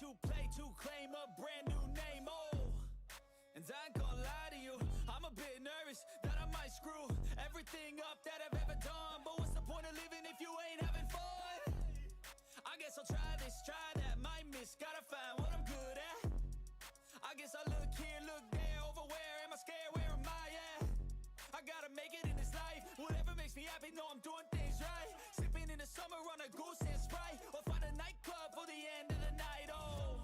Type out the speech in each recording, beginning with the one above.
to play to claim a brand new name, oh. And I ain't gonna lie to you, I'm a bit nervous that I might screw everything up that I've ever done. But what's the point of living if you ain't having fun? I guess I'll try this, try that, might miss, gotta find what I'm good at. I guess I look here, look there, over where am I scared, where am I at? I gotta make it in this life, whatever makes me happy, know I'm doing things right. Sipping in the summer on a goose and Sprite, or find a nightclub for the end of the night, oh.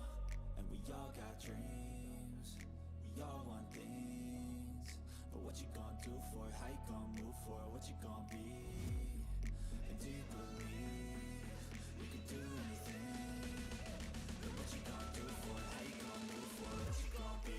And we all got dreams, we all want things, but what you gonna do for it, how you gonna move for it, what you gonna be? And do you believe you can do anything? But what you gonna do for it, how you gonna move for it, what you gonna be?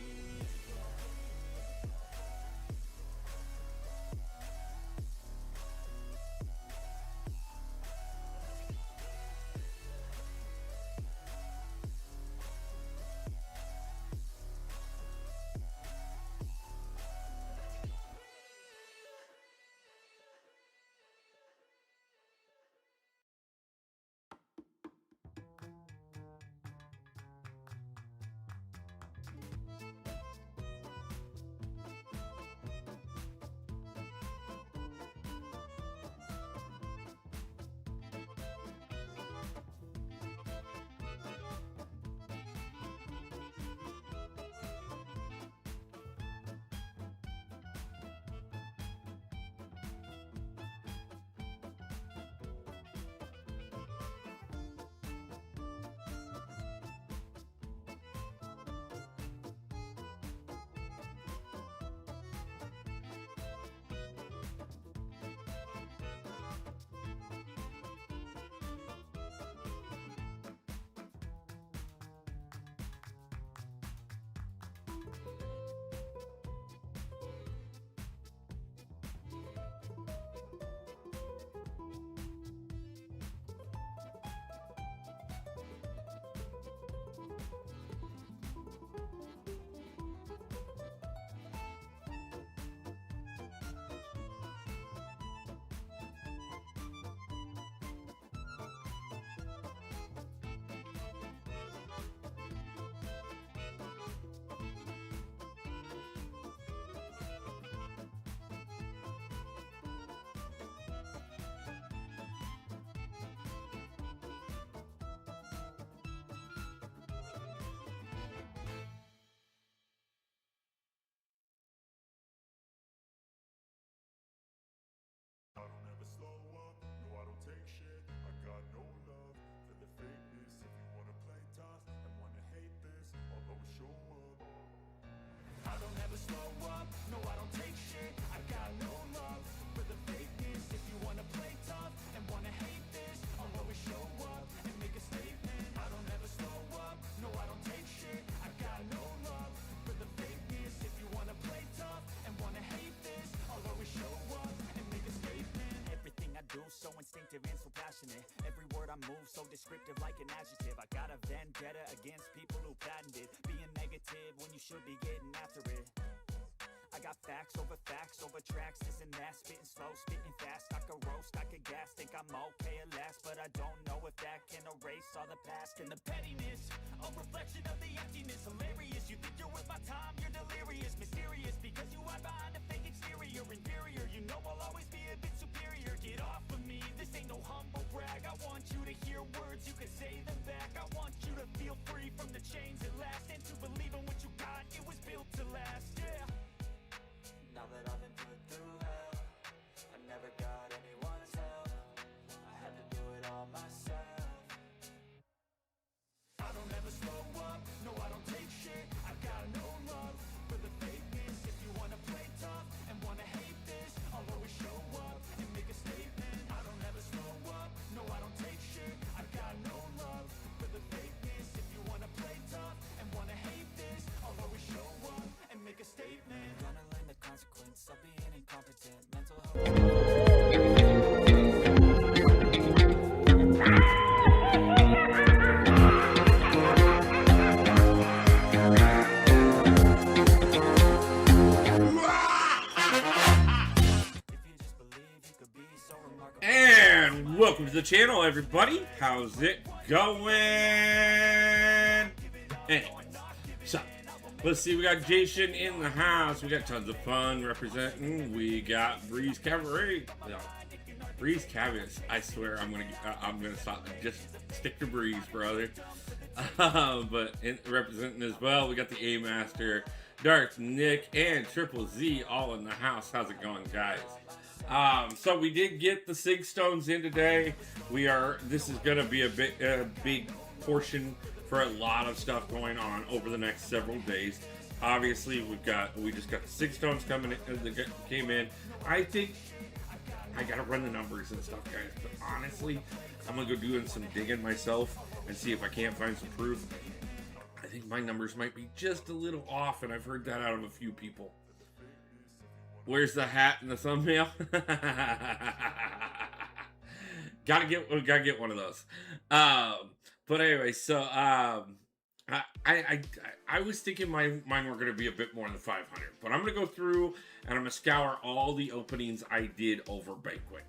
I don't ever slow up, no I don't take shit. I got no love for the fakeness. If you wanna play tough and wanna hate this, I'll always show up. I don't ever slow up, no I don't take shit. I got no love for the fakeness. If you wanna play tough and wanna hate this, I'll always show up and make a statement. I don't ever slow up, no I don't take shit. I got no love for the fakeness. If you wanna play tough and wanna hate this, I'll always show up and make a statement. Everything I do so instinctive and so passionate. Every word I move so descriptive like an adjective. I got a vendetta against people who patented being negative when you should be getting after it. I got facts over tracks, this and that. Spitting slow, spitting fast. I could roast, I could gas. Think I'm okay at last, but I don't know if that can erase all the past. And the pettiness, a reflection of the emptiness. Hilarious, you think you're worth my time, you're delirious. Mysterious, because you hide behind a fake exterior. Inferior, you know I'll always be a bit superior. Get off of me, this ain't no humble brag. I want you to hear words, you can say them back. I want you to feel free from the chains that last, and to believe in what you got, it was built to last, yeah. Now that I've been put through hell, I never got anyone's help. I had to do it all myself. I don't ever slow up, no I don't take shit. I got no love for the fakeness. If you wanna play tough and wanna hate this, I'll always show up and make a statement. I don't ever slow up, no I don't take shit. I got no love for the fakeness. If you wanna play tough and wanna hate this, I'll always show up and make a statement. Gonna learn the consequence of being incompetent. Mental And welcome to the channel, everybody. How's it going? Anyways, so let's see. We got Jason in the house. We got tons of fun representing. We got Breeze Cabaret. No, Breeze Cabaret. I swear I'm gonna stop. Just stick to Breeze, brother. But representing as well, we got the A Master, Darth, Nick, and Triple Z all in the house. How's it going, guys? So we did get the Sig Stones in today. This is gonna be a big portion for a lot of stuff going on over the next several days. Obviously, we just got the Sig Stones coming in, that came in. I think I gotta run the numbers and stuff, guys. But honestly, I'm gonna go doing some digging myself and see if I can't find some proof. I think my numbers might be just a little off, and I've heard that out of a few people. Where's the hat in the thumbnail? gotta get one of those. But anyway, so I was thinking mine were gonna be a bit more than 500, but I'm gonna go through and I'm gonna scour all the openings I did over Banquet.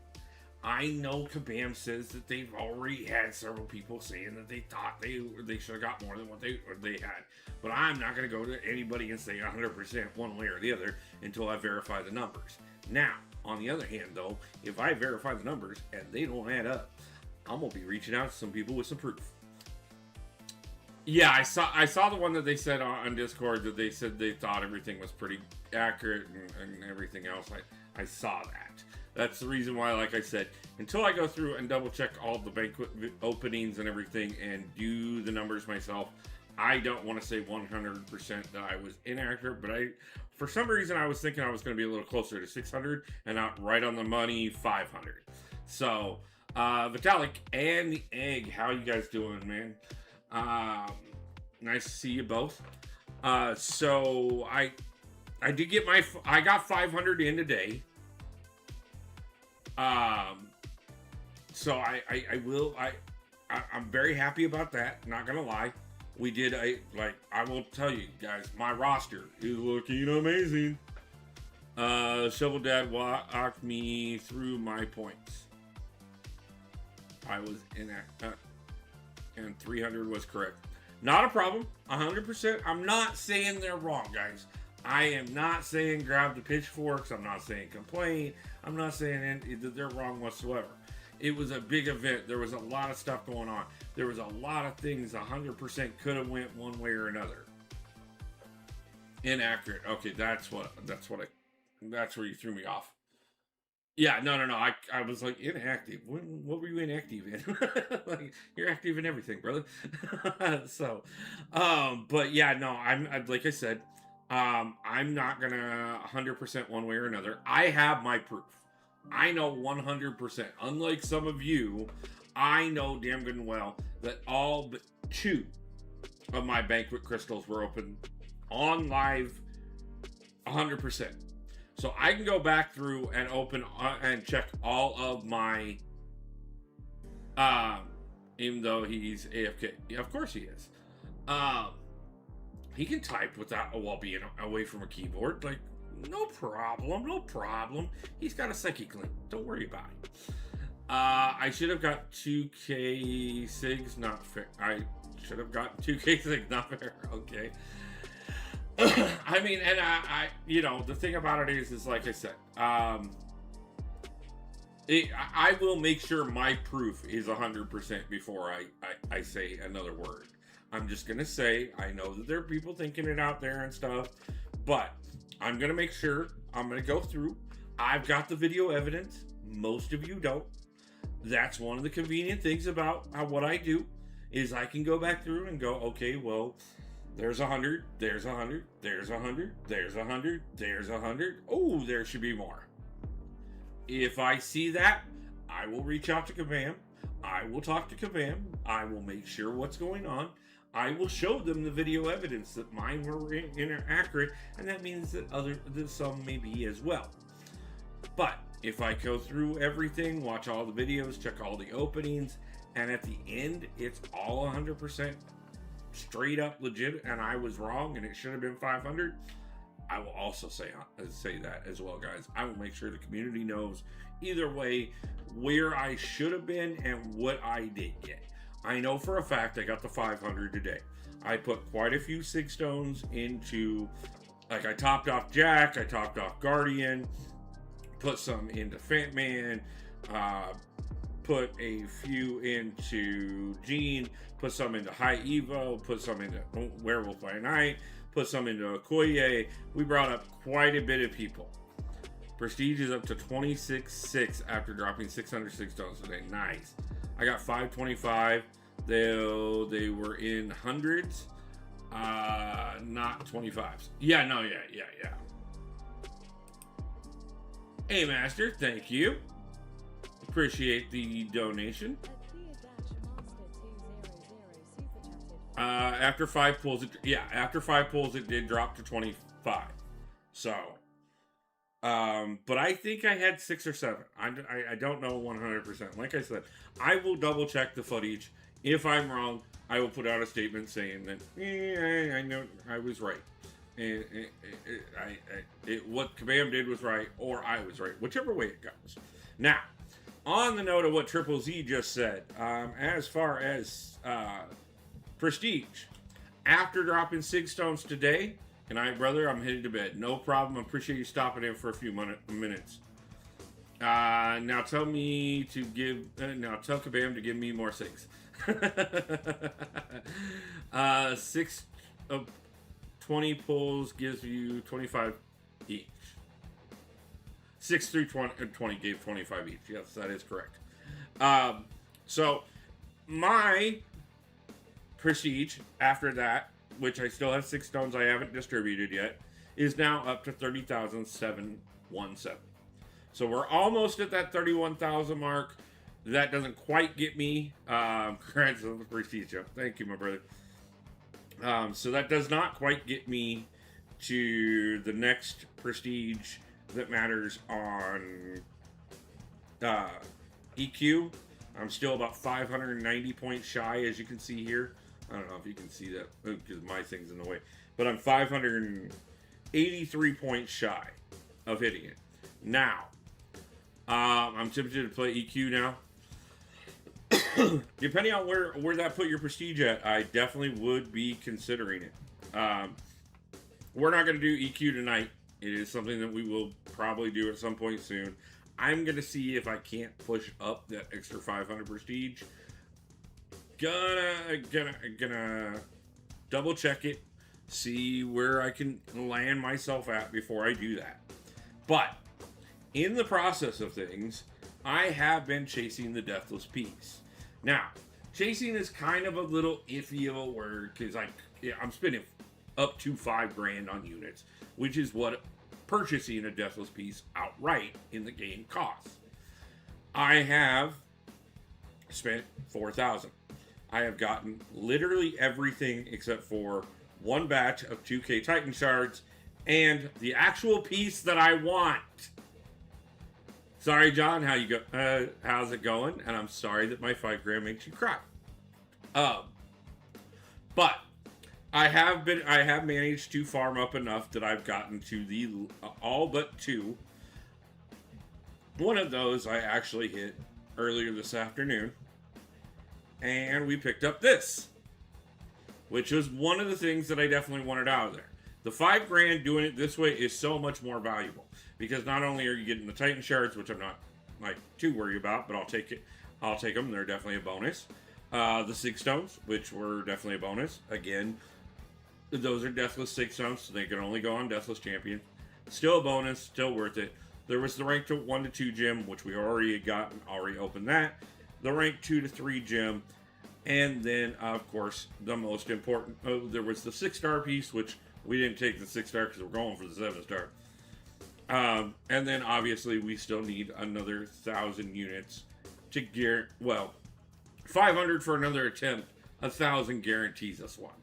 I know Kabam says that they've already had several people saying that they thought they should have got more than what they had. But I'm not going to go to anybody and say 100% one way or the other until I verify the numbers. Now, on the other hand, though, if I verify the numbers and they don't add up, I'm going to be reaching out to some people with some proof. Yeah, I saw the one that they said on Discord that they said they thought everything was pretty accurate and everything else. I saw that. That's the reason why, like I said, until I go through and double check all the Banquet openings and everything and do the numbers myself, I don't want to say 100% that I was inaccurate, but for some reason, I was thinking I was going to be a little closer to 600 and not right on the money 500. So, Vitalik and the Egg, how you guys doing, man? Nice to see you both. So I did get I got 500 in today. So I'm very happy about that. Not gonna lie. We did I will tell you guys, my roster is looking amazing. Shovel Dad walked me through my points. I was and 300 was correct. Not a problem. 100%. I'm not saying they're wrong, guys. I am not saying grab the pitchforks. I'm not saying complain. I'm not saying that they're wrong whatsoever. It was a big event. There was a lot of stuff going on. There was a lot of things 100% could have went one way or another. Inaccurate. Okay, that's where you threw me off. Yeah, no. I was like inactive. What were you inactive in? Like, you're active in everything, brother. So, but yeah, no. I'm like I said. I'm not gonna 100% one way or another. I have my proof. I know 100%. Unlike some of you, I know damn good and well that all but 2 of my Banquet crystals were open on live 100%. So I can go back through and open and check all of my, even though he's AFK. Yeah, of course he is. He can type while being away from a keyboard. Like, no problem. He's got a psychic link. Don't worry about it. I should have got 2K SIGs, not fair. I should have gotten 2K SIGs, not fair. Okay. I mean, and I the thing about it is like I said, I will make sure my proof is 100% before I say another word. I'm just going to say, I know that there are people thinking it out there and stuff, but I'm going to make sure, I'm going to go through. I've got the video evidence. Most of you don't. That's one of the convenient things about what I do, is I can go back through and go, okay, well, there's 100, there's 100, there's 100, there's 100, there's 100. Oh, there should be more. If I see that, I will reach out to Kabam. I will talk to Kabam. I will make sure what's going on. I will show them the video evidence that mine were inaccurate, and that means that some may be as well. But if I go through everything, watch all the videos, check all the openings, and at the end, it's all 100% straight up legit, and I was wrong, and it should have been 500, I will also say that as well, guys. I will make sure the community knows either way where I should have been and what I did get. I know for a fact I got the 500 today. I put quite a few 6 stones into, like, I topped off Jack, I topped off Guardian, put some into Fat Man, put a few into Gene, put some into High Evo, put some into Werewolf by Night, put some into Okoye. We brought up quite a bit of people. Prestige is up to 26.6 after dropping 606 stones today. Nice. I got 525. They were in hundreds, not 25s. Yeah, no, yeah. Hey, Master, thank you. Appreciate the donation. After 5 pulls, after 5 pulls, it did drop to 25. So, but I think I had 6 or 7. I don't know 100%. Like I said, I will double check the footage. If I'm wrong, I will put out a statement saying that I know I was right. And what Kabam did was right, or I was right, whichever way it goes. Now, on the note of what Triple Z just said, as far as Prestige, after dropping 6 stones today, good night, brother, I'm headed to bed. No problem. I appreciate you stopping in for a few minutes. Now tell me to give. Now tell Kabam to give me more 6. 6 of 20 pulls gives you 25 each. 6 through 20 gave 25 each. Yes, that is correct. So my Prestige after that, which I still have 6 stones I haven't distributed yet, is now up to 30,717. So we're almost at that 31,000 mark. That doesn't quite get me. Congrats on the Prestige. Thank you, my brother. So that does not quite get me to the next Prestige that matters on EQ. I'm still about 590 points shy, as you can see here. I don't know if you can see that because my thing's in the way, but I'm 583 points shy of hitting it. Now, I'm tempted to play EQ now. Depending on where that put your Prestige at, I definitely would be considering it. We're not going to do EQ tonight. It is something that we will probably do at some point soon. I'm going to see if I can't push up that extra 500 Prestige. Gonna double check it, see where I can land myself at before I do that. But in the process of things, I have been chasing the Deathless piece. Now, chasing is kind of a little iffy of a word because I'm spending up to $5,000 on units, which is what purchasing a Deathless piece outright in the game costs. I have spent $4,000. I have gotten literally everything except for one batch of 2K Titan shards and the actual piece that I want. Sorry, John, how's it going? And I'm sorry that my $5,000 makes you cry. But I have managed to farm up enough that I've gotten to the all but 2. One of those I actually hit earlier this afternoon, and we picked up this, which was one of the things that I definitely wanted out of there. The $5,000 doing it this way is so much more valuable because not only are you getting the Titan shards, which I'm not too worried about, but I'll take it. I'll take them. They're definitely a bonus. The 6 stones, which were definitely a bonus. Again, those are Deathless 6 stones, so they can only go on Deathless Champion. Still a bonus, still worth it. There was the rank 1 to 2 gem, which we already opened that. The rank 2 to 3 gem, and then of course the most important. There was the 6-star piece, which we didn't take the 6-star because we're going for the 7-star. And then obviously we still need another 1,000 units to gear. Well, 500 for another attempt. 1,000 guarantees us one.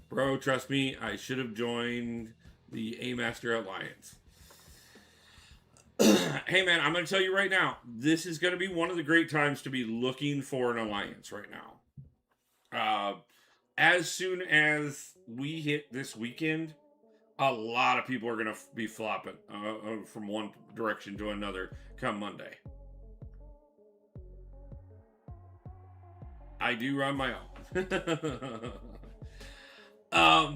Bro, trust me, I should have joined the A-Master Alliance. Hey man, I'm going to tell you right now, this is going to be one of the great times to be looking for an alliance right now. As soon as we hit this weekend, a lot of people are going to be flopping from one direction to another come Monday. I do run my own.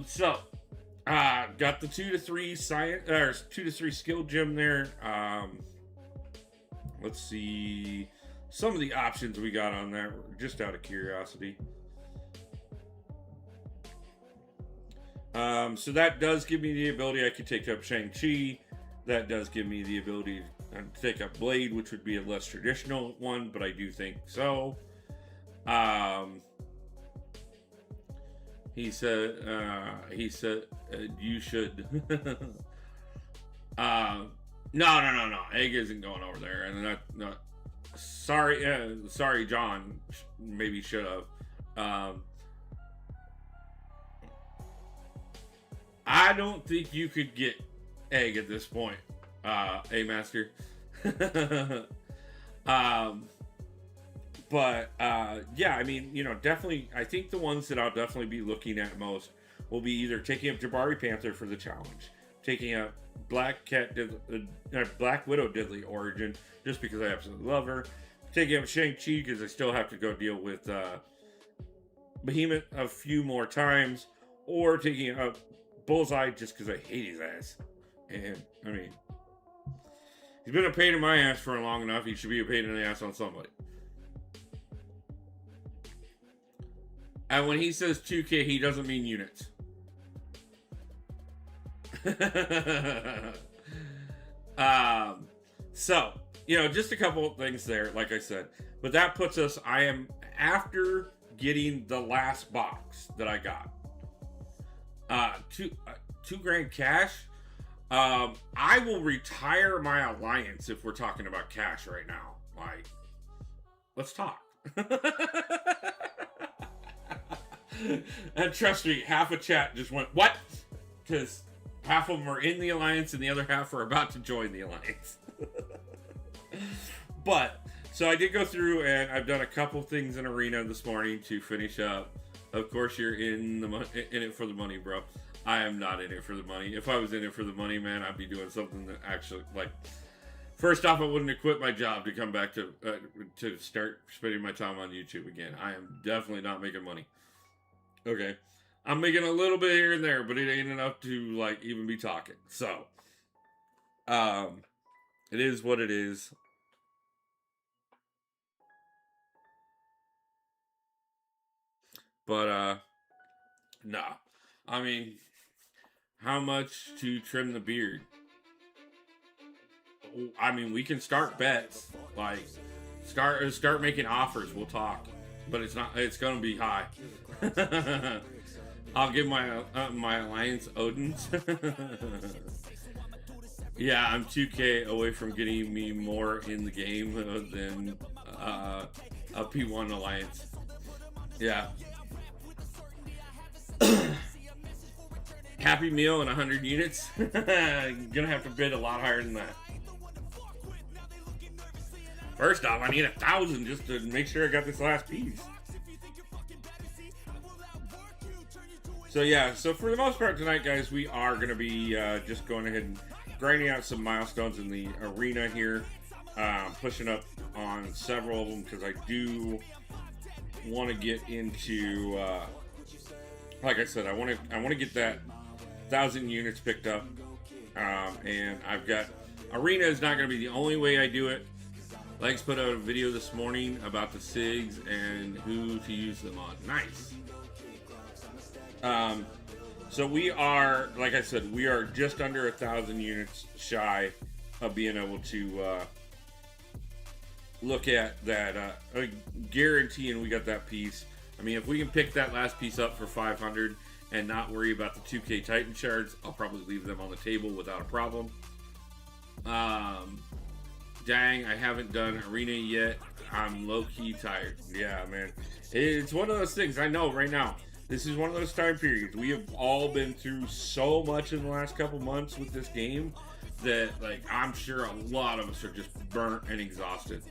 So got the 2 to 3 science or 2 to 3 skill gym there. Let's see some of the options we got on there, just out of curiosity. So that does give me the ability I could take up Shang-Chi. That does give me the ability to take up Blade, which would be a less traditional one, but I do think so. He said you should. No. Egg isn't going over there, and no. Sorry, John. Maybe should have. I don't think you could get Egg at this point, A-Master. But yeah, I mean, definitely, I think the ones that I'll definitely be looking at most will be either taking up Jabari Panther for the challenge, taking up Black Widow Diddley Origin, just because I absolutely love her, taking up Shang-Chi because I still have to go deal with Behemoth a few more times, or taking up Bullseye just because I hate his ass. And, I mean, he's been a pain in my ass for long enough, he should be a pain in the ass on somebody. And when he says 2K, he doesn't mean units. So, just a couple of things there, like I said. But that puts us, I am after getting the last box that I got. $2 grand cash. I will retire my alliance if we're talking about cash right now. Like, let's talk. And trust me, half a chat just went, what? Because half of them are in the alliance and the other half are about to join the alliance. But, so I did go through and I've done a couple things in Arena this morning to finish up. Of course, you're in it for the money, bro. I am not in it for the money. If I was in it for the money, man, I'd be doing something that actually, like, first off, I wouldn't have quit my job to come back to start spending my time on YouTube again. I am definitely not making money. Okay. I'm making a little bit here and there, but it ain't enough to, like, even be talking. So, it is what it is. But, nah. I mean, how much to trim the beard? I mean, we can start bets. Like, start making offers. We'll talk. But it's gonna be high. I'll give my alliance Odin's. Yeah, I'm 2K away from getting me more in the game than a P1 alliance. Yeah. Happy Meal and 100 units. Gonna have to bid a lot higher than that. First off, I need 1,000 just to make sure I got this last piece. So yeah, so for the most part tonight, guys, we are going to be just going ahead and grinding out some milestones in the arena here. Pushing up on several of them because I do want to get into, like I said, I want to get that 1,000 units picked up. And I've got, arena is not going to be the only way I do it. Legs put out a video this morning about the SIGs and who to use them on. Nice. So we are, like I said, we are just under 1,000 units shy of being able to look at that, guaranteeing we got that piece. I mean, if we can pick that last piece up for 500 and not worry about the 2K Titan shards, I'll probably leave them on the table without a problem. Dang, I haven't done arena yet. I'm low-key tired. Yeah, man. It's one of those things. I know right now. This is one of those time periods. We have all been through so much in the last couple months with this game that, like, I'm sure a lot of us are just burnt and exhausted.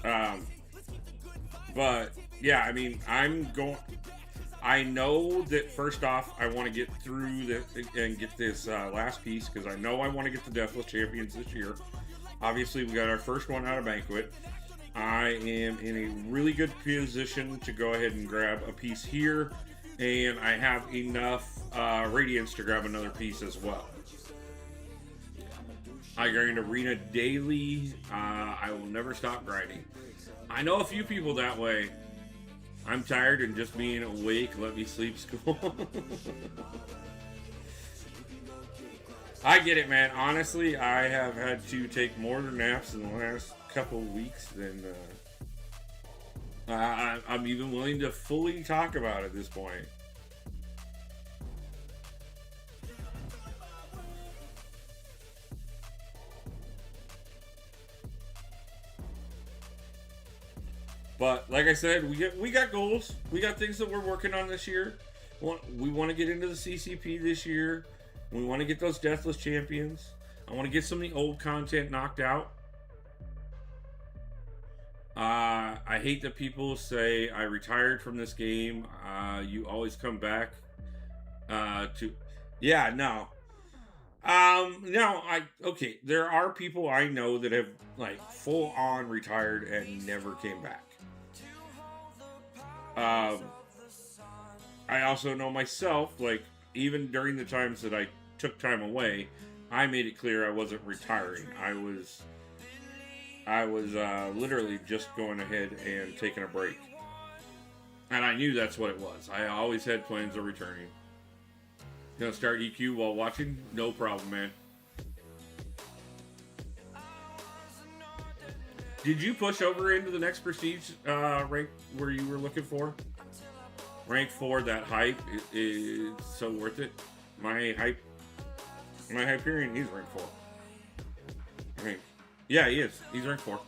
But, yeah, I mean, I know that first off, I want to get through this and get this last piece because I know I want to get the Deathless Champions this year. Obviously, we got our first one out of Banquet. I am in a really good position to go ahead and grab a piece here, and I have enough radiance to grab another piece as well. I grind arena daily. I will never stop grinding. I know a few people that way. I'm tired and just being awake, let me sleep school. I get it, man. Honestly, I have had to take more naps in the last couple of weeks than I'm even willing to fully talk about at this point. But like I said, we got goals. We got things that we're working on this year. We want to get into the CCP this year. We want to get those Deathless champions. I want to get some of the old content knocked out. I hate that people say I retired from this game. You always come back to... Yeah, no. No, okay, there are people I know that have, like, full on retired and never came back. I also know myself, like, even during the times that I took time away, I made it clear I wasn't retiring. I was literally just going ahead and taking a break. And I knew that's what it was. I always had plans of returning. Gonna start EQ while watching? No problem, man. Did you push over into the next prestige rank where you were looking for? Rank 4, that hype is so worth it. My Hyperion is rank 4. I mean, yeah, he is. He's rank 4.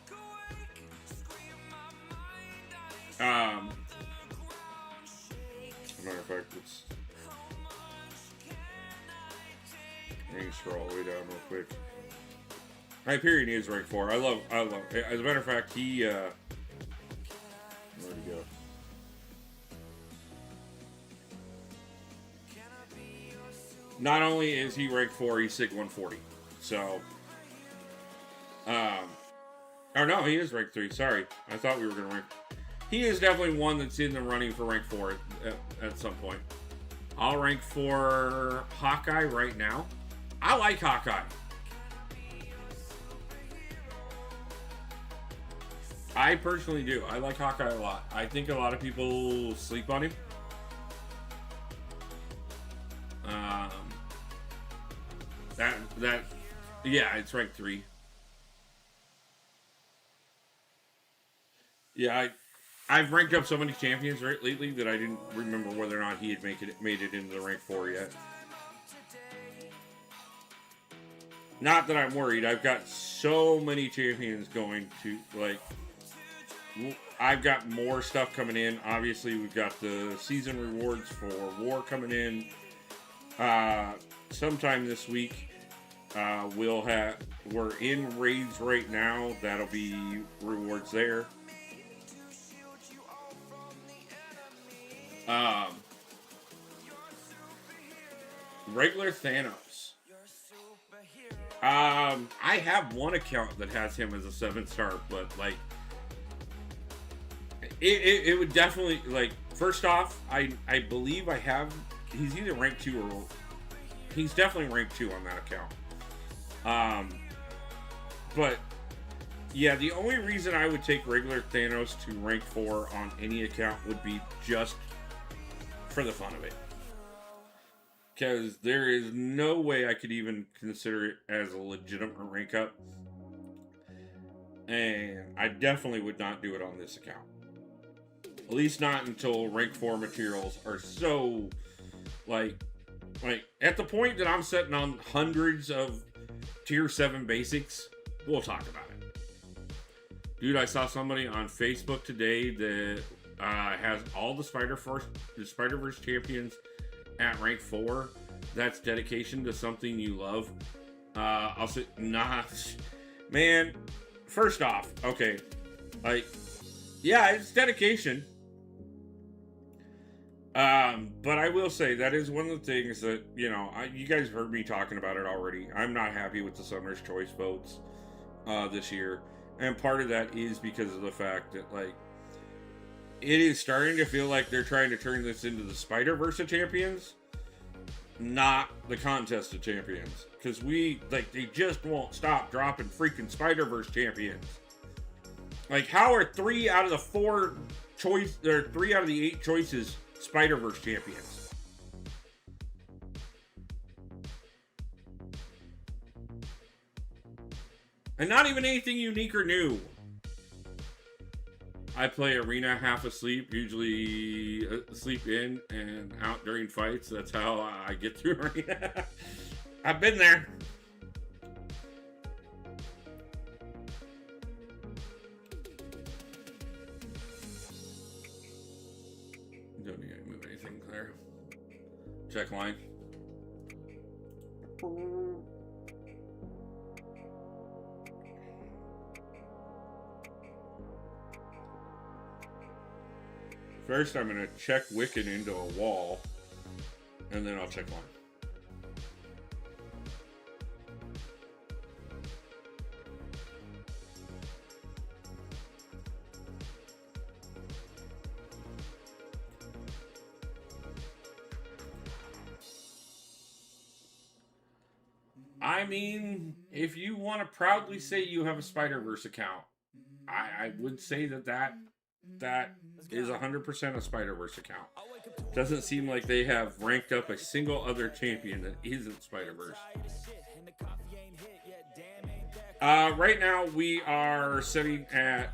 Matter of fact, let's scroll all the way down real quick. Hyperion is rank 4. I love. As a matter of fact, he where'd he go? Not only is he rank 4, he's SIG 140. So, or no, he is rank 3. Sorry, I thought we were gonna rank. He is definitely one that's in the running for rank 4 at some point. I'll rank for Hawkeye right now. I like Hawkeye. I personally do. I like Hawkeye a lot. I think a lot of people sleep on him. Yeah, it's rank 3. Yeah, I've ranked up so many champions lately that I didn't remember whether or not he had made it into the rank 4 yet. Not that I'm worried. I've got so many champions going to, like, I've got more stuff coming in. Obviously, we've got the season rewards for War coming in. Sometime this week, we're in raids right now. That'll be rewards there. Regular Thanos. I have one account that has him as a 7-star, but like, it would definitely, like, first off, I believe I have, he's either rank 2 or, he's definitely rank 2 on that account. But yeah, the only reason I would take regular Thanos to rank 4 on any account would be just for the fun of it. Because there is no way I could even consider it as a legitimate rank up. And I definitely would not do it on this account. At least not until rank 4 materials are so, like at the point that I'm setting on hundreds of tier 7 basics, we'll talk about it. Dude, I saw somebody on Facebook today that has all the Spider-Verse champions at rank 4. That's dedication to something you love. I'll say, nah, man. First off, okay, like, yeah, it's dedication. But I will say that is one of the things that, you know, you guys heard me talking about it already. I'm not happy with the Summer's Choice votes this year. And part of that is because of the fact that, like, it is starting to feel like they're trying to turn this into the Spider-Verse of Champions, not the Contest of Champions. Because they just won't stop dropping freaking Spider-Verse champions. Like, how are 3 out of the 4 choice, or 3 out of the 8 choices Spider-Verse champions? And not even anything unique or new. I play Arena half asleep, usually sleep in and out during fights. That's how I get through Arena. I've been there. Don't need to move anything there. Check line. First, I'm going to check Wiccan into a wall, and then I'll check line. I mean, if you want to proudly say you have a Spider-Verse account, I would say that is 100% a Spider-Verse account. Doesn't seem like they have ranked up a single other champion that isn't Spider-Verse. Right now, we are sitting at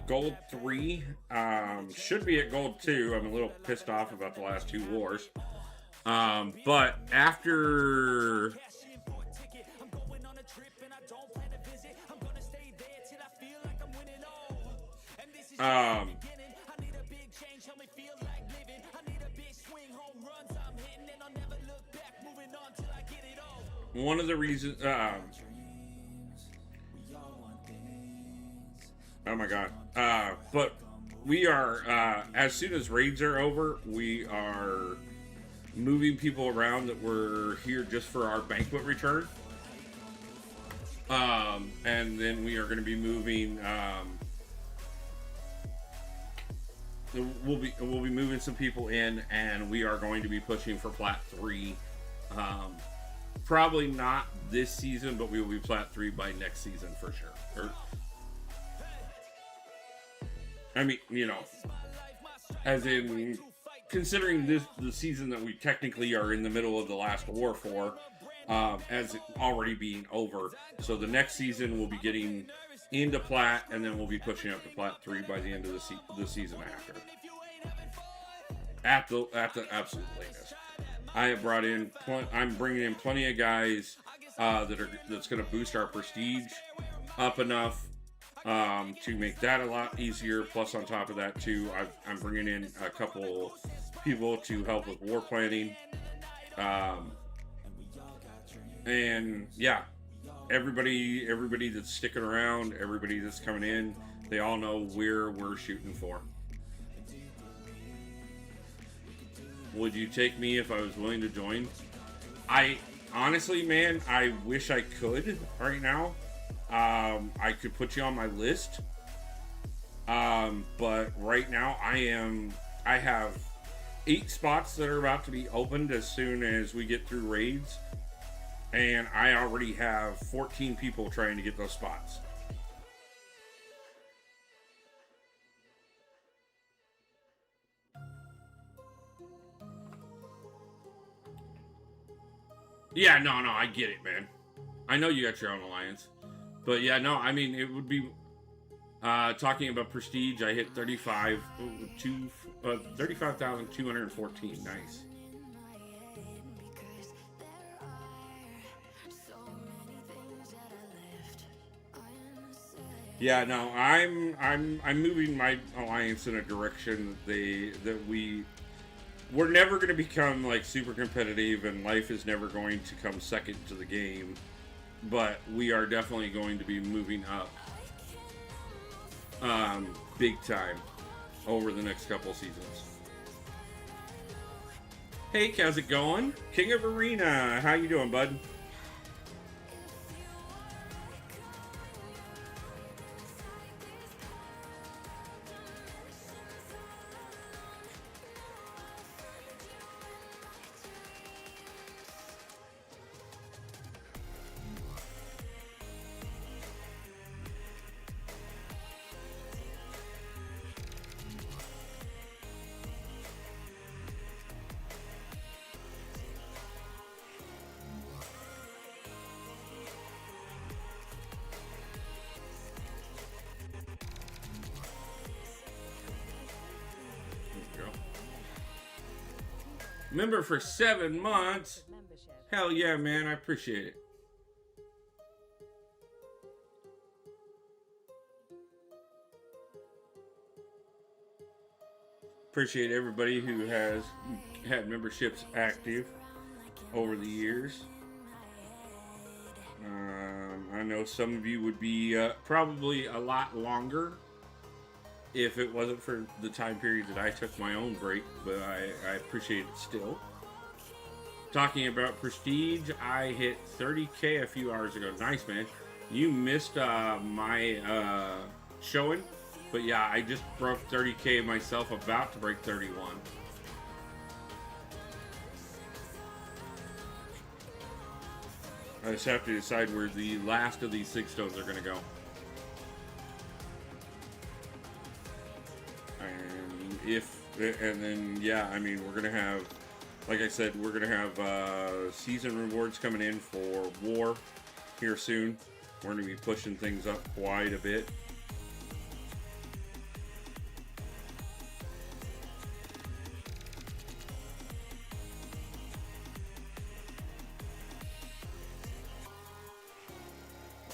Gold 3. Should be at Gold 2. I'm a little pissed off about the last 2 wars. But after... one of the reasons, oh my god, but we are, as soon as raids are over, we are moving people around that were here just for our Banquet return, and then we are going to be moving, we'll be moving some people in, and we are going to be pushing for Plat 3. Probably not this season, but we will be Plat 3 by next season for sure. I mean, you know, as in, considering the season that we technically are in the middle of the last war for, as it already being over. So the next season we'll be getting into Plat, and then we'll be pushing up to Plat 3 by the end of the season after. At the absolute latest. I have brought in, I'm bringing in plenty of guys that's going to boost our prestige up enough to make that a lot easier. Plus, on top of that, too, I'm bringing in a couple people to help with war planning. And yeah, everybody that's sticking around, everybody that's coming in, they all know where we're shooting for. Would you take me if I was willing to join? I honestly, man, I wish I could right now. I could put you on my list. But right now I have 8 spots that are about to be opened as soon as we get through raids. And I already have 14 people trying to get those spots. Yeah, no, I get it, man. I know you got your own alliance. But yeah, no, I mean, it would be... talking about prestige, I hit 35,214. Nice. Yeah, no, I'm moving my alliance in a direction we're never going to become like super competitive, and life is never going to come second to the game, but we are definitely going to be moving up big time over the next couple seasons. Hey, how's it going? King of Arena, how you doing, bud? Member for 7 months. Hell yeah, man. I appreciate it. Appreciate everybody who has had memberships active over the years. I know some of you would be probably a lot longer if it wasn't for the time period that I took my own break, but I appreciate it still. Talking about prestige, I hit 30K a few hours ago. Nice, man. You missed my showing, but yeah, I just broke 30K myself, about to break 31. I just have to decide where the last of these 6 stones are going to go. And then, yeah, I mean, we're going to have, like I said, we're going to have season rewards coming in for War here soon. We're going to be pushing things up quite a bit.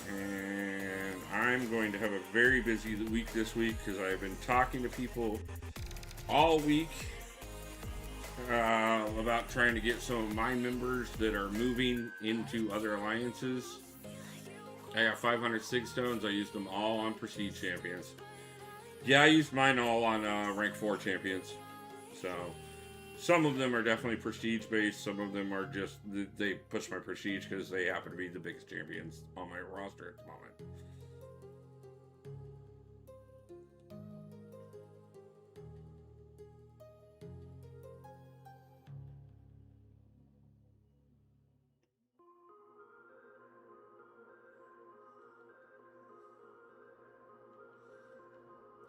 And I'm going to have a very busy week this week because I've been talking to people all week about trying to get some of my members that are moving into other alliances. I got 506 stones. I used them all on Prestige Champions. Yeah, I used mine all on Rank 4 Champions. So, some of them are definitely Prestige based. Some of them are just, they push my Prestige because they happen to be the biggest champions on my roster at the moment.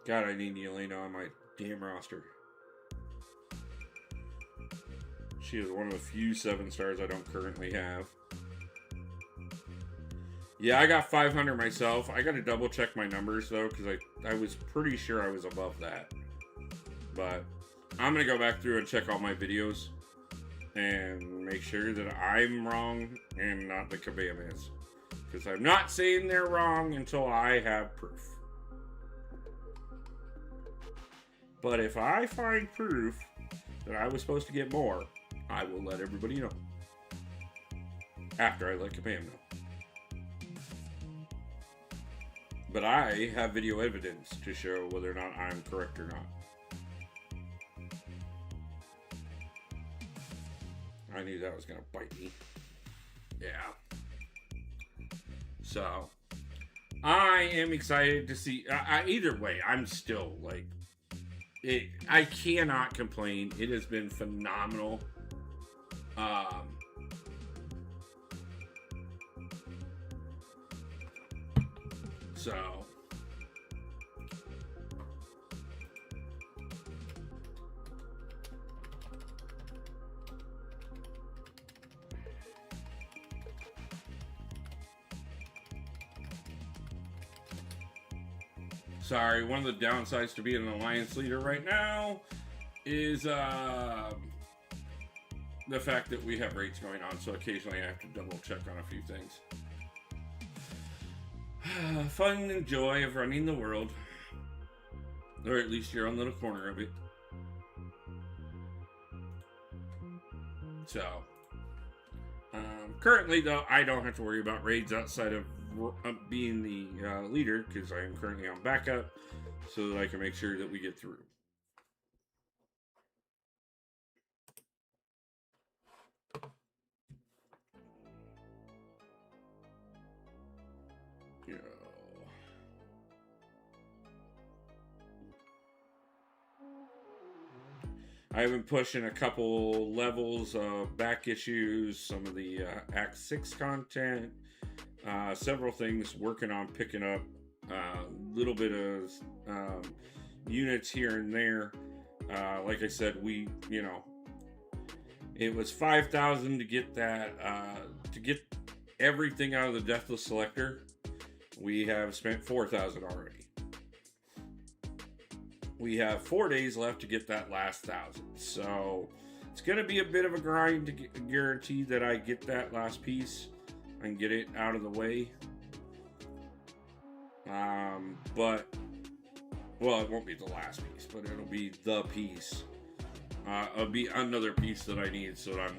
God, I need Yelena on my damn roster. She is one of the few 7 stars I don't currently have. Yeah, I got 500 myself. I got to double check my numbers though, because I was pretty sure I was above that. But I'm going to go back through and check all my videos and make sure that I'm wrong and not the Kabam is. Because I'm not saying they're wrong until I have proof. But if I find proof that I was supposed to get more, I will let everybody know. After I let Kabam know. But I have video evidence to show whether or not I'm correct or not. I knew that was going to bite me. Yeah. So, I am excited to see. Either way, I'm still like, I cannot complain. It has been phenomenal. So sorry, one of the downsides to being an alliance leader right now is the fact that we have raids going on, so occasionally I have to double check on a few things. Fun and joy of running the world, or at least your own little corner of it. So, currently though, I don't have to worry about raids outside of being the leader, because I am currently on backup, so that I can make sure that we get through. I've been pushing a couple levels of back issues, some of the Act 6 content, several things, working on picking up a little bit of units here and there. Like I said, it was 5,000 to get that, to get everything out of the Deathless selector. We have spent 4,000 already. We have 4 days left to get that last 1,000. So It's going to be a bit of a grind to guarantee that I get that last piece and get it out of the way. But, well, it won't be the last piece, but it'll be the piece. It'll be another piece that I need, so that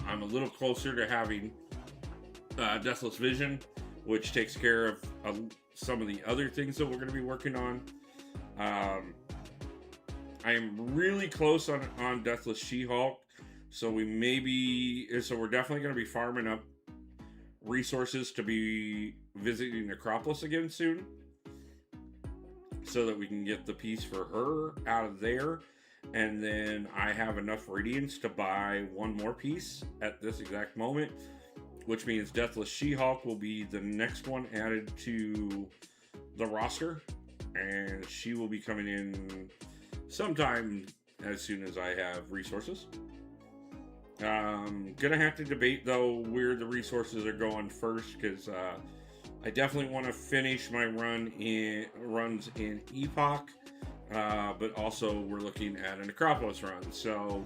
I'm a little closer to having Deathless Vision, which takes care of some of the other things that we're going to be working on. I am really close on Deathless She-Hulk, so we're definitely going to be farming up resources to be visiting Necropolis again soon, so that we can get the piece for her out of there. And then I have enough Radiance to buy one more piece at this exact moment, which means Deathless She-Hulk will be the next one added to the roster, and she will be coming in sometime as soon as I have resources. Gonna have to debate though where the resources are going first, because I definitely want to finish my runs in Epoch, but also we're looking at a Necropolis run. So,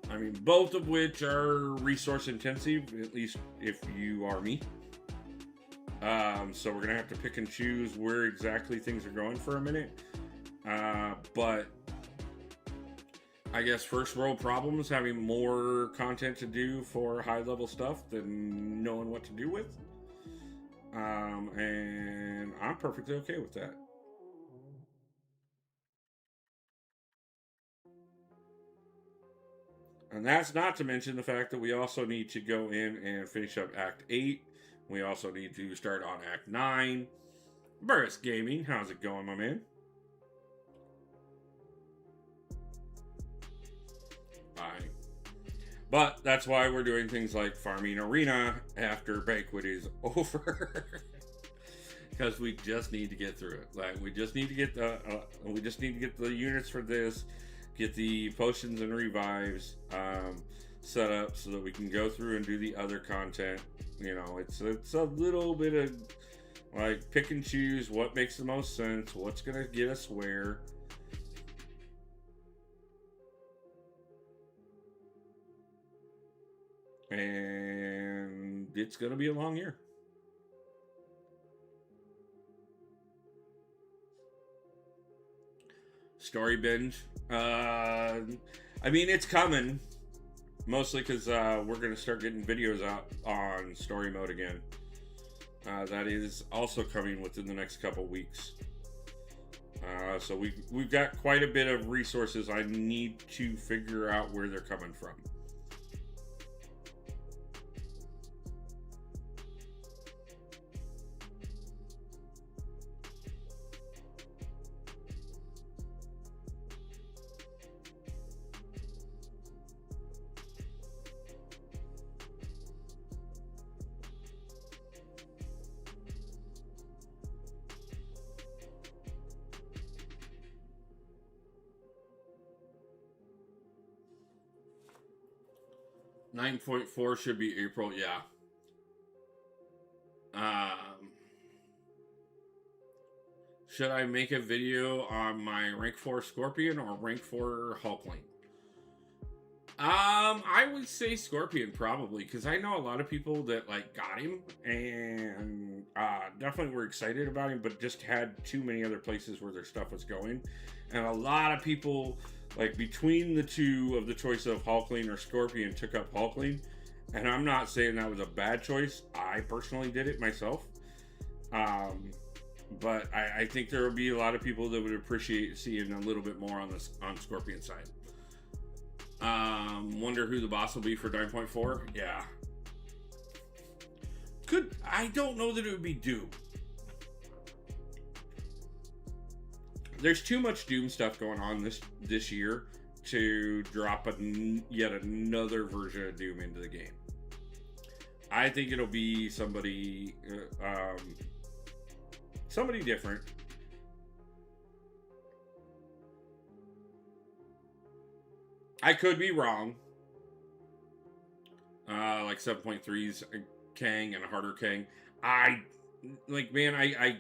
I mean, both of which are resource intensive, at least if you are me. So we're gonna have to pick and choose where exactly things are going for a minute. But I guess first world problems, having more content to do for high level stuff than knowing what to do with. And I'm perfectly okay with that. And that's not to mention the fact that we also need to go in and finish up Act 8. We also need to start on Act 9. Burris Gaming, how's it going, my man? Bye. But that's why we're doing things like farming Arena after Banquet is over. Because we just need to get through it. Like, we just need to get the units for this, get the potions and revives set up so that we can go through and do the other content. You know, it's a little bit of like pick and choose what makes the most sense, what's gonna get us where. And it's gonna be a long year. Story binge. I mean, it's coming. Mostly because we're going to start getting videos out on story mode again. That is also coming within the next couple weeks. So we've got quite a bit of resources. I need to figure out where they're coming from. .4 should be April, yeah. Should I make a video on my rank 4 Scorpion or rank 4 Hulkling? I would say Scorpion probably, because I know a lot of people that like got him and definitely were excited about him, but just had too many other places where their stuff was going. And a lot of people, like between the two of the choice of Hulkling or Scorpion, took up Hulkling. And I'm not saying that was a bad choice. I personally did it myself. But I think there will be a lot of people that would appreciate seeing a little bit more on Scorpion side. Wonder who the boss will be for 9.4. Yeah. I don't know that it would be Doom. There's too much Doom stuff going on this year to drop yet another version of Doom into the game. I think it'll be somebody different. I could be wrong. Like 7.3's Kang and a harder Kang. I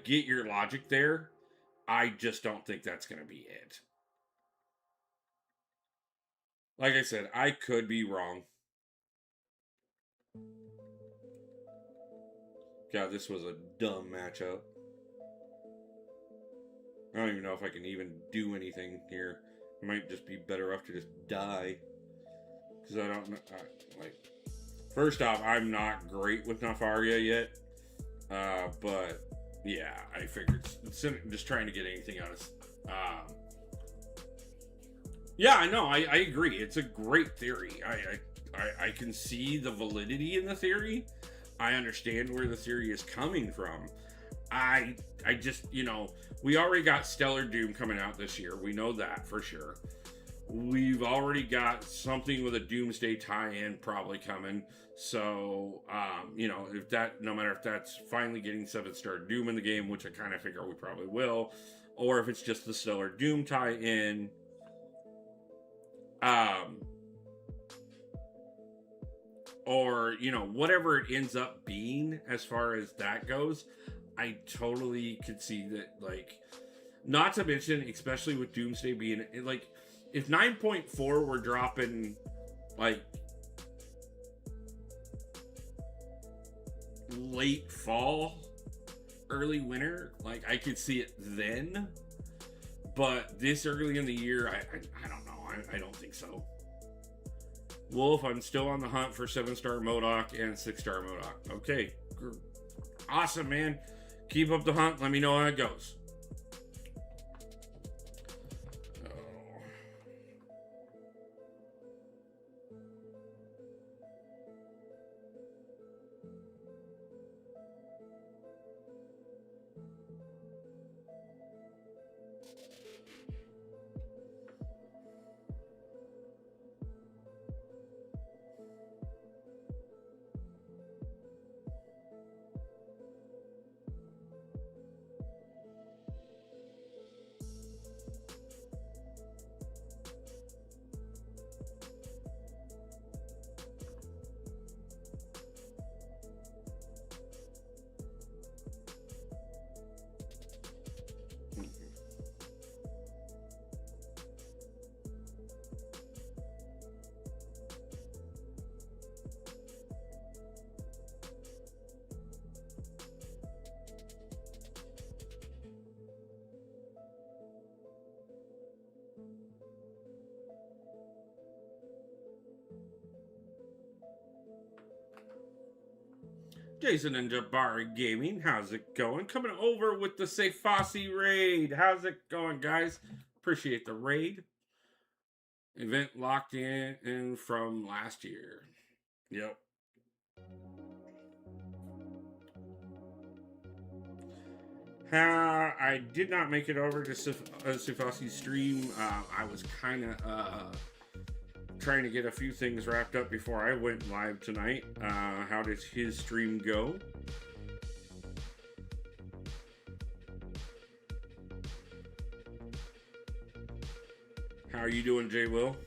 get your logic there. I just don't think that's going to be it. Like I said, I could be wrong. God, this was a dumb matchup. I don't even know if I can even do anything here. I might just be better off to just die. Because I don't know. First off, I'm not great with Nafaria yet. But yeah, I figured just trying to get anything out of. Yeah, I know. I agree. It's a great theory. I can see the validity in the theory. I understand where the theory is coming from. I just, we already got Stellar Doom coming out this year. We know that for sure. We've already got something with a Doomsday tie-in probably coming. So, if that, no matter if that's finally getting 7-star Doom in the game, which I kind of figure we probably will, or if it's just the Stellar Doom tie-in, or, whatever it ends up being as far as that goes, I totally could see that, not to mention, especially with Doomsday being, if 9.4 were dropping, late fall, early winter, I could see it then, but this early in the year, I don't know, I don't think so. Wolf, I'm still on the hunt for 7-star MODOK and 6-star MODOK. Okay, awesome, man. Keep up the hunt. Let me know how it goes. Jason and Jabari Gaming, how's it going? Coming over with the Sefasi raid. How's it going, guys? Appreciate the raid. Event locked in from last year. Yep. I did not make it over to Sefasi's stream. I was kind of trying to get a few things wrapped up before I went live tonight. How did his stream go? How are you doing, Jay Will?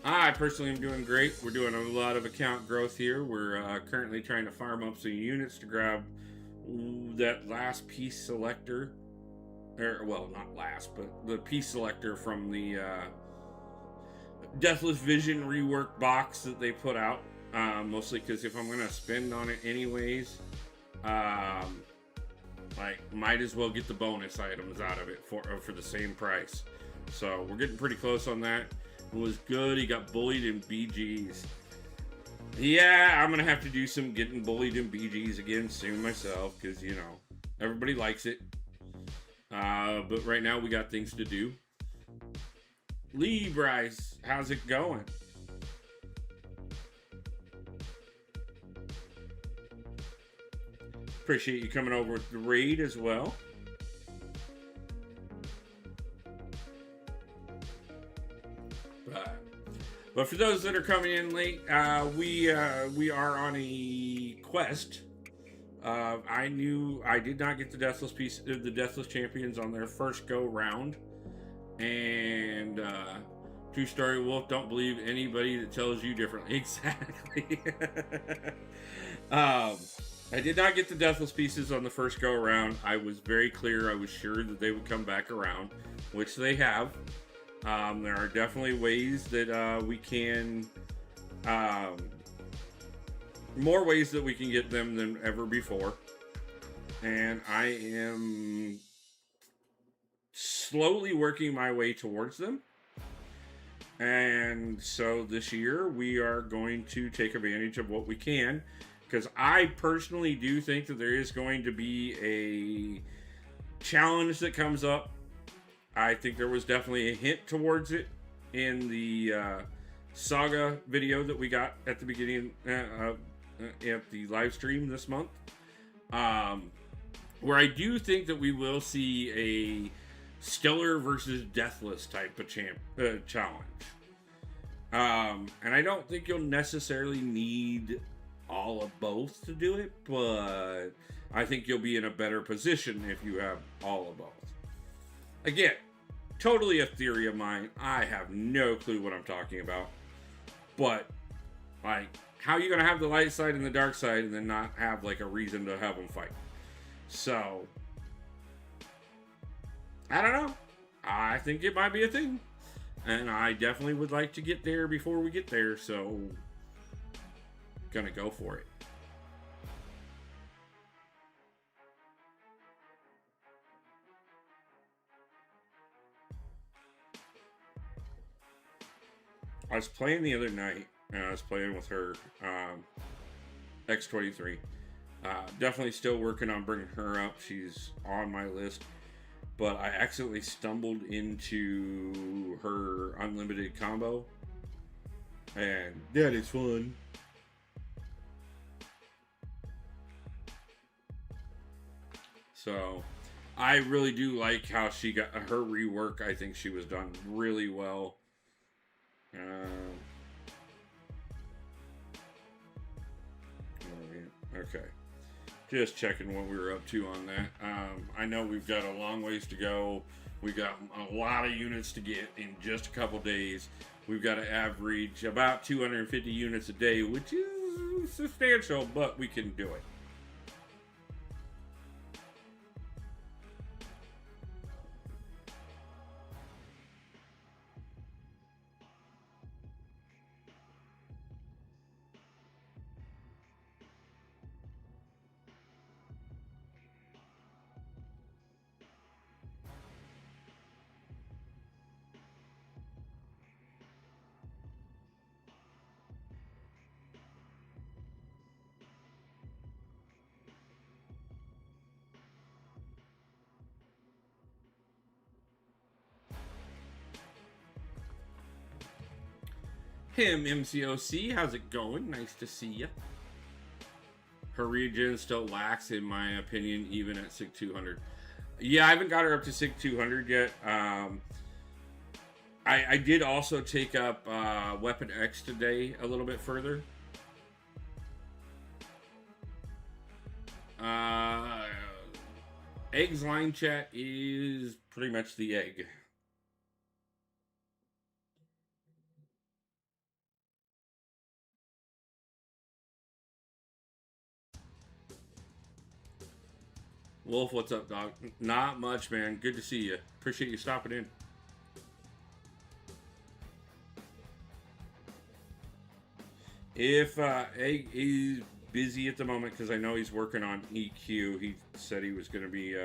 I personally am doing great. We're doing a lot of account growth here. We're currently trying to farm up some units to grab that last piece selector, well, not last, but the piece selector from the Deathless Vision rework box that they put out. Mostly because if I'm gonna spend on it anyways, might as well get the bonus items out of it for the same price. So we're getting pretty close on that. It was good. He got bullied in BGs. Yeah, I'm gonna have to do some getting bullied in BGs again soon myself, because everybody likes it. But right now we got things to do. Lee Bryce, how's it going? Appreciate you coming over with the raid as well. But for those that are coming in late, we are on a quest. I did not get the Deathless piece, the Deathless champions on their first go round, and True Story Wolf, don't believe anybody that tells you differently. Exactly. I did not get the Deathless pieces on the first go around. I was very clear. I was sure that they would come back around, which they have. There are definitely ways that we can, more ways that we can get them than ever before. And I am slowly working my way towards them. And so this year we are going to take advantage of what we can, because I personally do think that there is going to be a challenge that comes up. I think there was definitely a hint towards it in the saga video that we got at the beginning at the live stream this month, where I do think that we will see a Stellar versus Deathless type of challenge. And I don't think you'll necessarily need all of both to do it, but I think you'll be in a better position if you have all of both. Again, totally a theory of mine. I have no clue what I'm talking about. But, like, how are you going to have the light side and the dark side and then not have, like, a reason to have them fight? So, I don't know. I think it might be a thing. And I definitely would like to get there before we get there, so gonna go for it. I was playing the other night, and I was playing with her, X23. Definitely still working on bringing her up. She's on my list. But I accidentally stumbled into her unlimited combo. And that is fun. So, I really do like how she got her rework. I think she was done really well. Okay. Just checking what we were up to on that. I know we've got a long ways to go. We've got a lot of units to get in just a couple days. We've got to average about 250 units a day, which is substantial, but we can do it. Him, MCOC, how's it going? Nice to see ya. Her regen still lacks, in my opinion, even at SIG 200. Yeah, I haven't got her up to SIG 200 yet. I did also take up Weapon X today a little bit further. Egg's line chat is pretty much the egg. Wolf, what's up, dog? Not much, man. Good to see you. Appreciate you stopping in. If Egg is busy at the moment, because I know he's working on EQ, he said he was going to be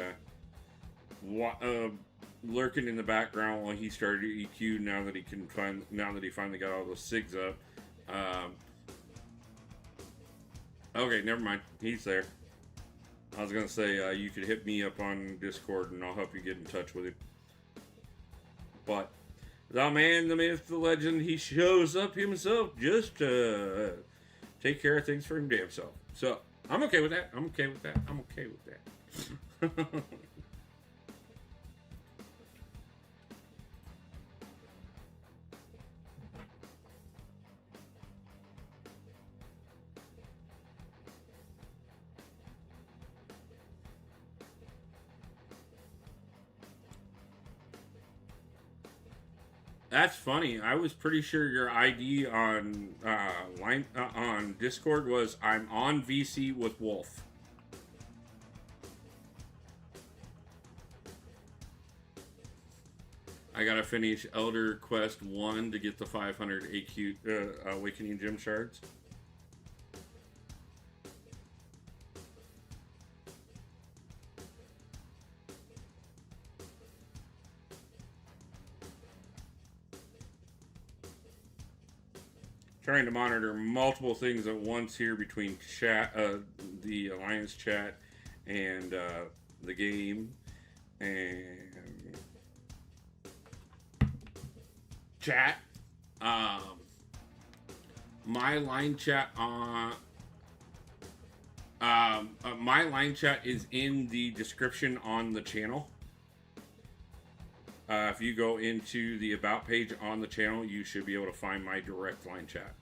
lurking in the background while he started EQ. Now that he finally got all those SIGs up. Okay, never mind. He's there. I was going to say, you could hit me up on Discord and I'll help you get in touch with him. But, the man, the myth, the legend, he shows up himself just to take care of things for him damn self. So, I'm okay with that. I'm okay with that. I'm okay with that. That's funny. I was pretty sure your ID on on Discord was I'm on VC with Wolf. I gotta finish Elder Quest 1 to get the 500 AQ Awakening Gem Shards. Trying to monitor multiple things at once here between chat, the Alliance chat, and the game, and chat. My line chat my line chat is in the description on the channel. If you go into the About page on the channel, you should be able to find my direct line chat.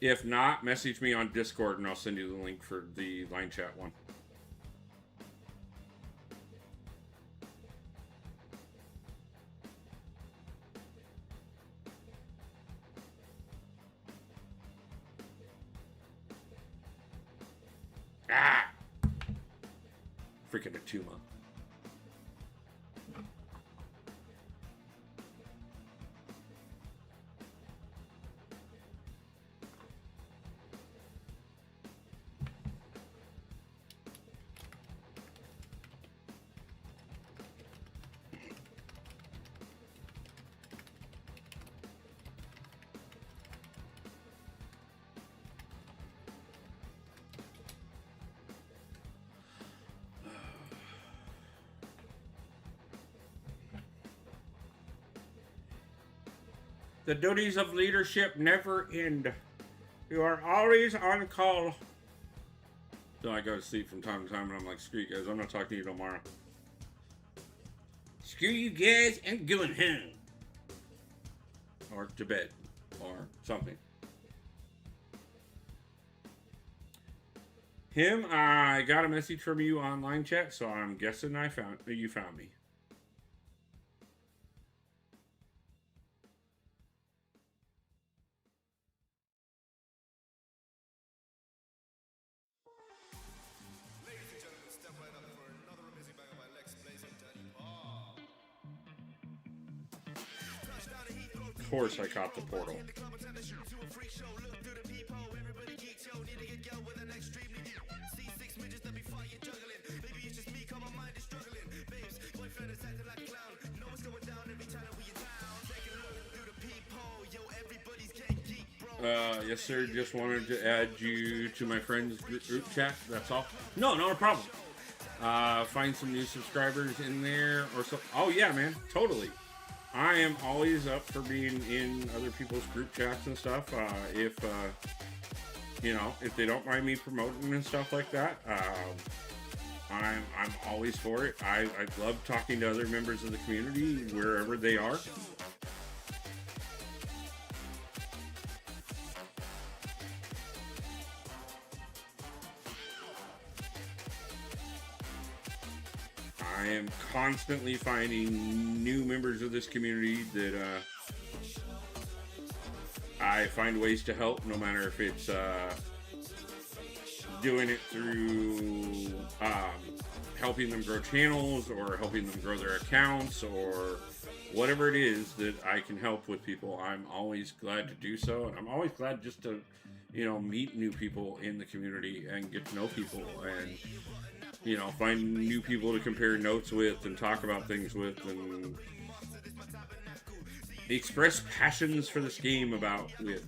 If not, message me on Discord and I'll send you the link for the line chat one. Ah! Freaking Atuma. The duties of leadership never end. You are always on call. So I go to sleep from time to time and I'm like, screw you guys, I'm not talking to you tomorrow. Screw you guys, I'm going home. Or to bed. Or something. Him, I got a message from you online chat, so I'm guessing you found me. Of course I caught the portal. Yes sir, just wanted to add you to my friends group chat, that's all. No, not a problem. Find some new subscribers in there or so. Oh yeah, man, totally. I am always up for being in other people's group chats and stuff. If they don't mind me promoting and stuff like that, I'm always for it. I love talking to other members of the community wherever they are. I am constantly finding new members of this community that I find ways to help, no matter if it's doing it through helping them grow channels or helping them grow their accounts or whatever it is that I can help with people. I'm always glad to do so, and I'm always glad just to, meet new people in the community and get to know people and find new people to compare notes with and talk about things with and express passions for this game with.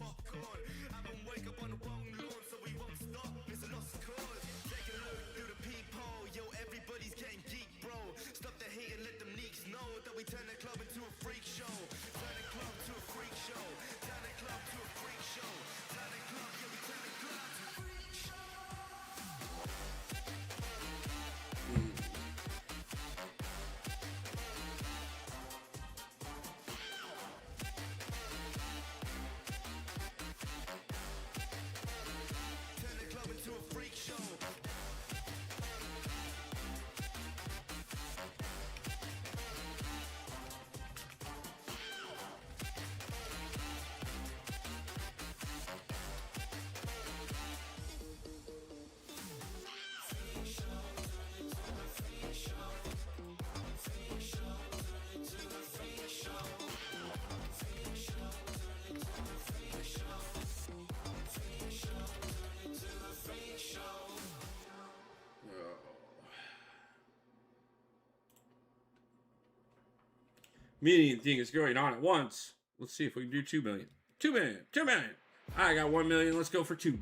million things going on at once. Let's see if we can do 2 million. 2 million. 2 million. I got 1 million. Let's go for 2.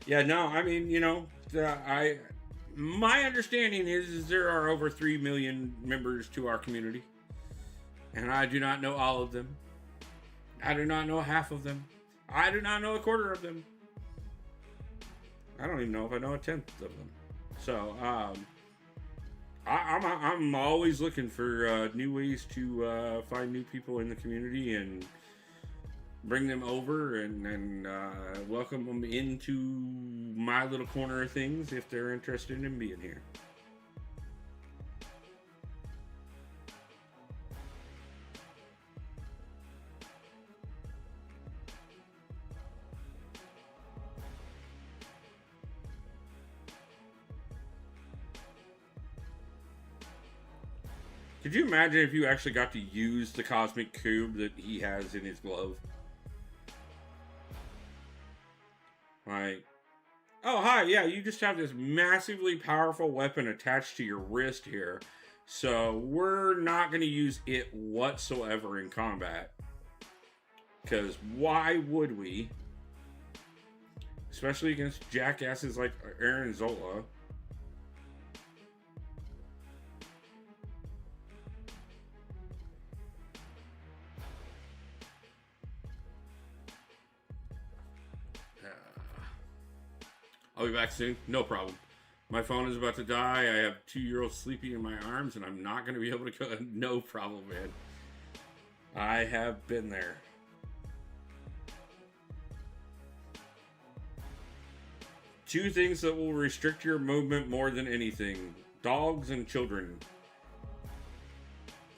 Yeah, no, I mean, my understanding is there are over 3 million members to our community. And I do not know all of them. I do not know half of them. I do not know a quarter of them. I don't even know if I know a tenth of them. So, I'm always looking for new ways to find new people in the community and bring them over and welcome them into my little corner of things if they're interested in being here. Could you imagine if you actually got to use the cosmic cube that he has in his glove? Like, oh, hi, yeah, you just have this massively powerful weapon attached to your wrist here. So we're not going to use it whatsoever in combat. Because why would we? Especially against jackasses like Aaron Zola. I'll be back soon. No problem. My phone is about to die. I have 2-year-old sleeping in my arms, and I'm not going to be able to go. No problem, man. I have been there. Two things that will restrict your movement more than anything: dogs and children.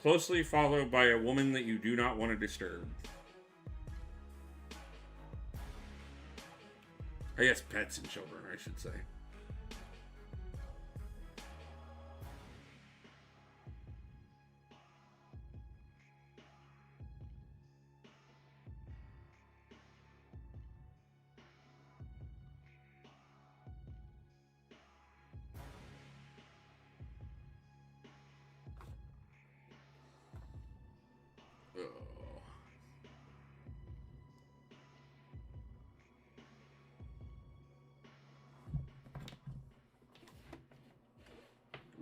Closely followed by a woman that you do not want to disturb. I guess pets and children, I should say.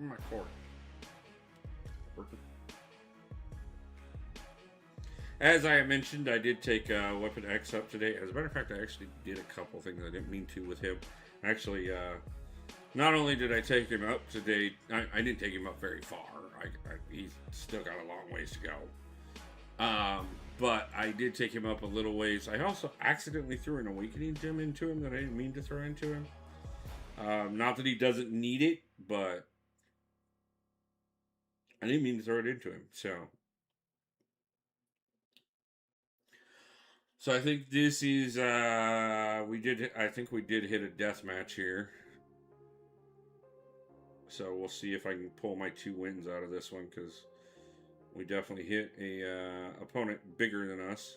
My cord. Working. As I mentioned, I did take Weapon X up today. As a matter of fact, I actually did a couple things I didn't mean to with him. Actually, not only did I take him up today, I didn't take him up very far. He's still got a long ways to go. But I did take him up a little ways. I also accidentally threw an Awakening Gem into him that I didn't mean to throw into him. Not that he doesn't need it, but I didn't mean to throw it into him, so I think this is I think we did hit a death match here. So we'll see if I can pull my 2 wins out of this one, because we definitely hit a opponent bigger than us.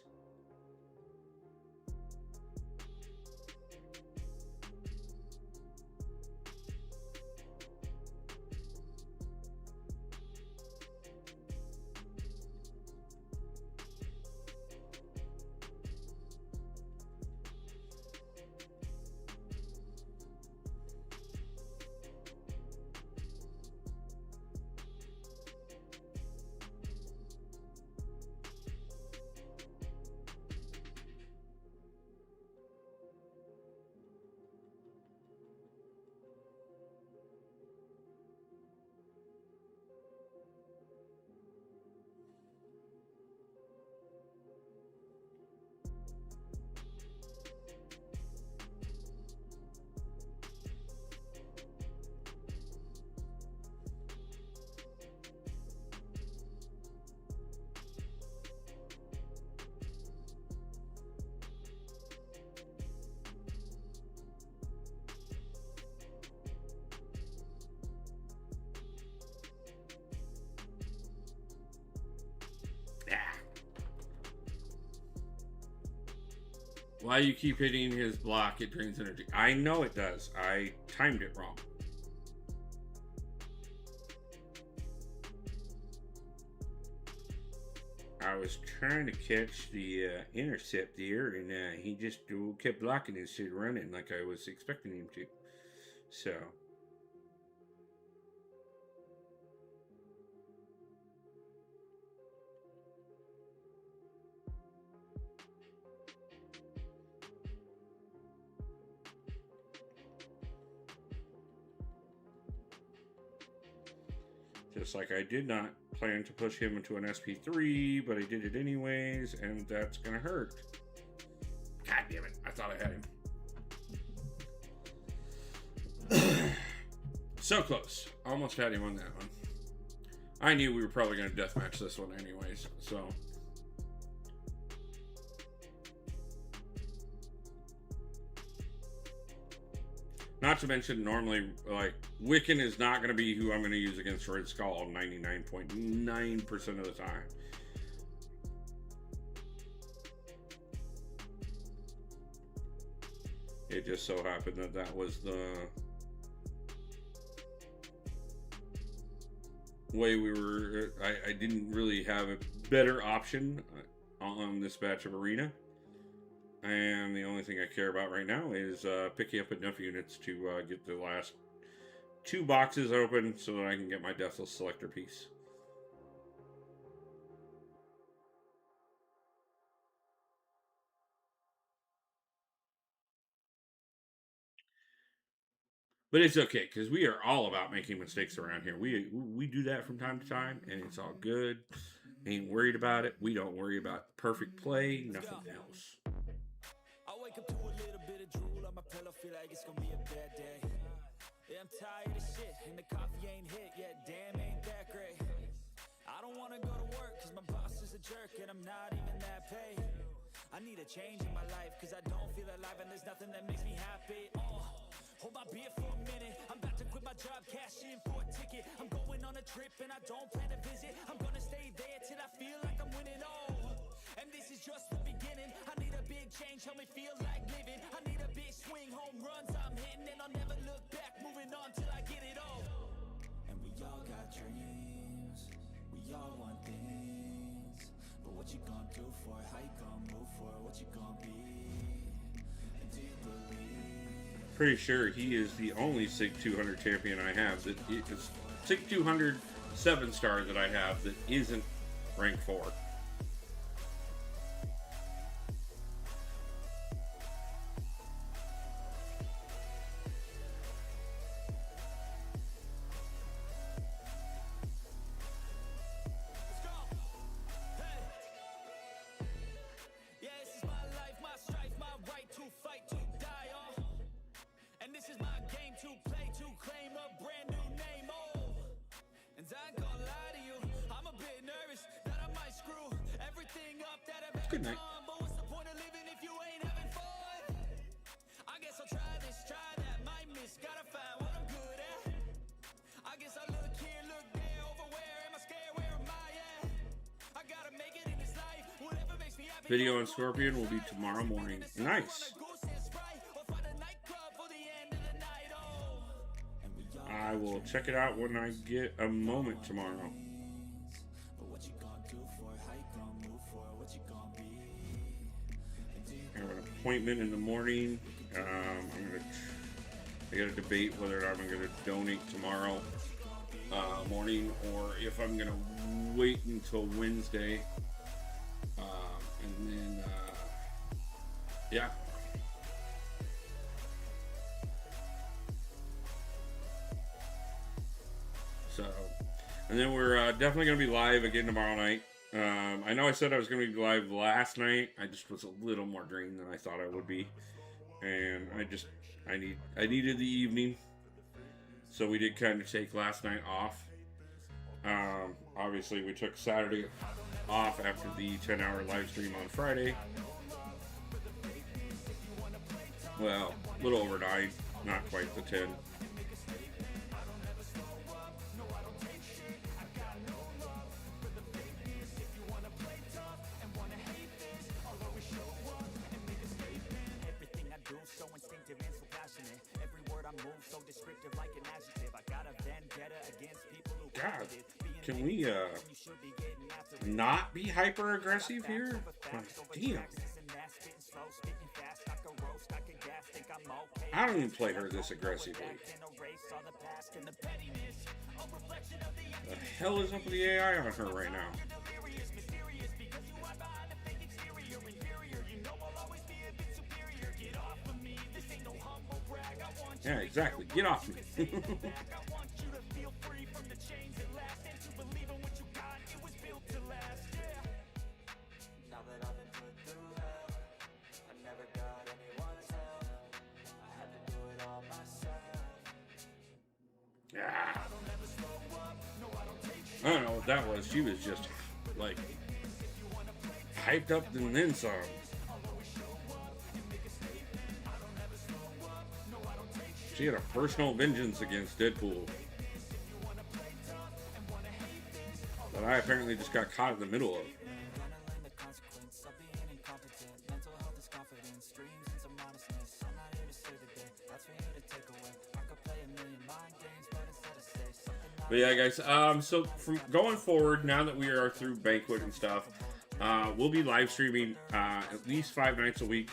Why you keep hitting his block, it drains energy. I know it does. I timed it wrong. I was trying to catch the intercept there, and he just kept blocking instead of running like I was expecting him to. So. Just like I did not plan to push him into an SP3, but I did it anyways, and that's gonna hurt. God damn it, I thought I had him. So close. Almost had him on that one. I knew we were probably gonna deathmatch this one anyways, so. Not to mention, normally, like, Wiccan is not going to be who I'm going to use against Red Skull 99.9% of the time. It just so happened that that was the way we were. I didn't really have a better option on this batch of Arena. And the only thing I care about right now is picking up enough units to get the last 2 boxes open so that I can get my Deathless selector piece. But it's okay, because we are all about making mistakes around here. We do that from time to time, and it's all good. Ain't worried about it. We don't worry about perfect play, nothing else. Wake up to a little bit of drool on my pillow, feel like it's gonna be a bad day. Yeah, I'm tired of shit, and the coffee ain't hit yet, damn, ain't that great. I don't wanna go to work, cause my boss is a jerk, and I'm not even that paid. I need a change in my life, cause I don't feel alive, and there's nothing that makes me happy. Hold my beer for a minute, I'm about to quit my job, cash in for a ticket. I'm going on a trip, and I don't plan to visit. I'm gonna stay there till I feel like I'm winning, and this is just the beginning. I need a big change, help me feel like living. I need a big swing, home runs I'm hitting, and I'll never look back, moving on till I get it all. And we all got dreams, we all want things, but what you gonna do for it? How you gonna move for it? What you gonna be? And do you believe? Pretty sure he is the only SIG 200 champion I have that is SIG 200 7-star that I have that isn't rank 4. Good night. But what's the point of living if you ain't having fun? I guess I'll try this, try that, might miss, gotta find what I'm good at. I guess I look here, look there, over where am I scared, where am I at? I gotta make it in this life, whatever makes me happy. Video on Scorpion will be tomorrow morning. Nice. I will check it out when I get a moment tomorrow. I have an appointment in the morning. I got to debate whether or not I'm going to donate tomorrow morning or if I'm going to wait until Wednesday. And then, yeah. So, and then we're definitely going to be live again tomorrow night. I know I said I was going to be live last night. I just was a little more drained than I thought I would be, and I needed the evening, so we did kind of take last night off. Obviously, we took Saturday off after the 10-hour live stream on Friday. Well, a little over 9, not quite the 10. God, can we not be hyper aggressive here? Damn. I don't even play her this aggressively. The hell is up with the AI on her right now? Yeah, exactly. Get off me. I don't know what that was. She was just like hyped up and then some. She had a personal vengeance against Deadpool that I apparently just got caught in the middle of. But yeah, guys, so from going forward, now that we are through Banquet and stuff, we'll be live streaming at least 5 nights a week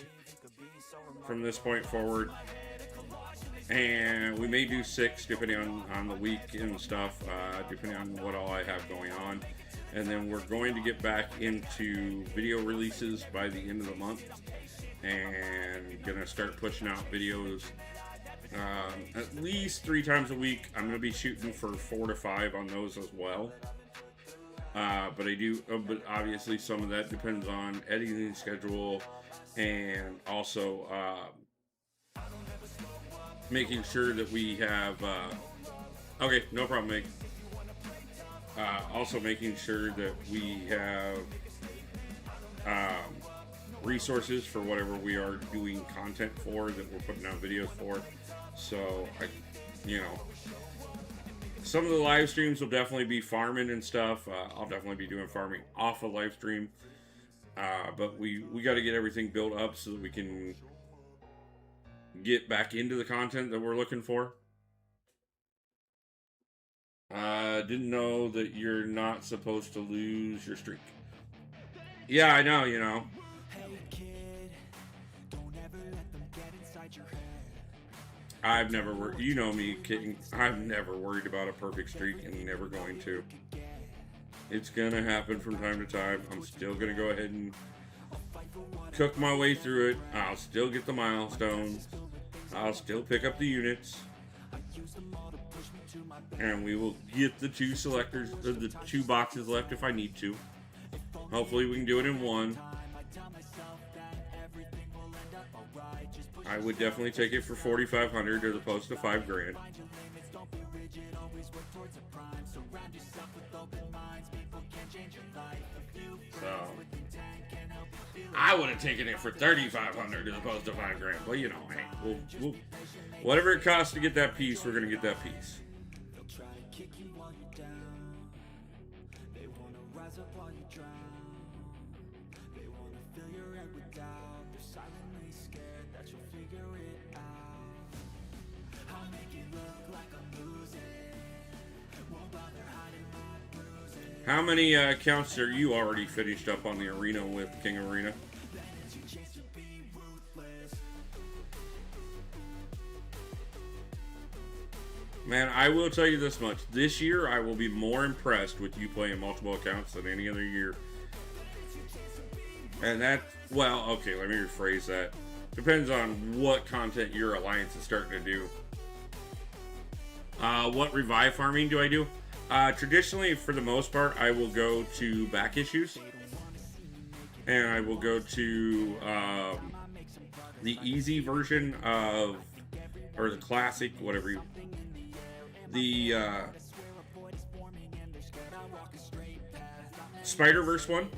from this point forward. And we may do 6 depending on the week and stuff, depending on what all I have going on. And then we're going to get back into video releases by the end of the month. And gonna start pushing out videos at least 3 times a week. I'm gonna be shooting for 4 to 5 on those as well. But but obviously some of that depends on editing schedule and also making sure that we have okay, no problem, Meg. Also making sure that we have resources for whatever we are doing content for, that we're putting out videos for. So some of the live streams will definitely be farming and stuff. I'll definitely be doing farming off a live stream, but we got to get everything built up so that we can get back into the content that we're looking for. Didn't know that you're not supposed to lose your streak. Yeah, I know, I've never worried, you know me, kidding. I've never worried about a perfect streak and never going to. It's gonna happen from time to time. I'm still gonna go ahead and cook my way through it. I'll still get the milestones. I'll still pick up the units. And we will get the 2 selectors, the 2 boxes left if I need to. Hopefully we can do it in 1. I would definitely take it for 4,500 as opposed to 5 grand. So I would have taken it for 3,500 as opposed to 5 grand. But hey, we'll whatever it costs to get that piece, we're gonna get that piece. How many accounts are you already finished up on the arena with King Arena? Man, I will tell you this much. This year, I will be more impressed with you playing multiple accounts than any other year. And that, well, okay, let me rephrase that. Depends on what content your alliance is starting to do. What revive farming do I do? Traditionally, for the most part, I will go to back issues. And I will go to the easy version of, or the classic, whatever you, the Spider-Verse one.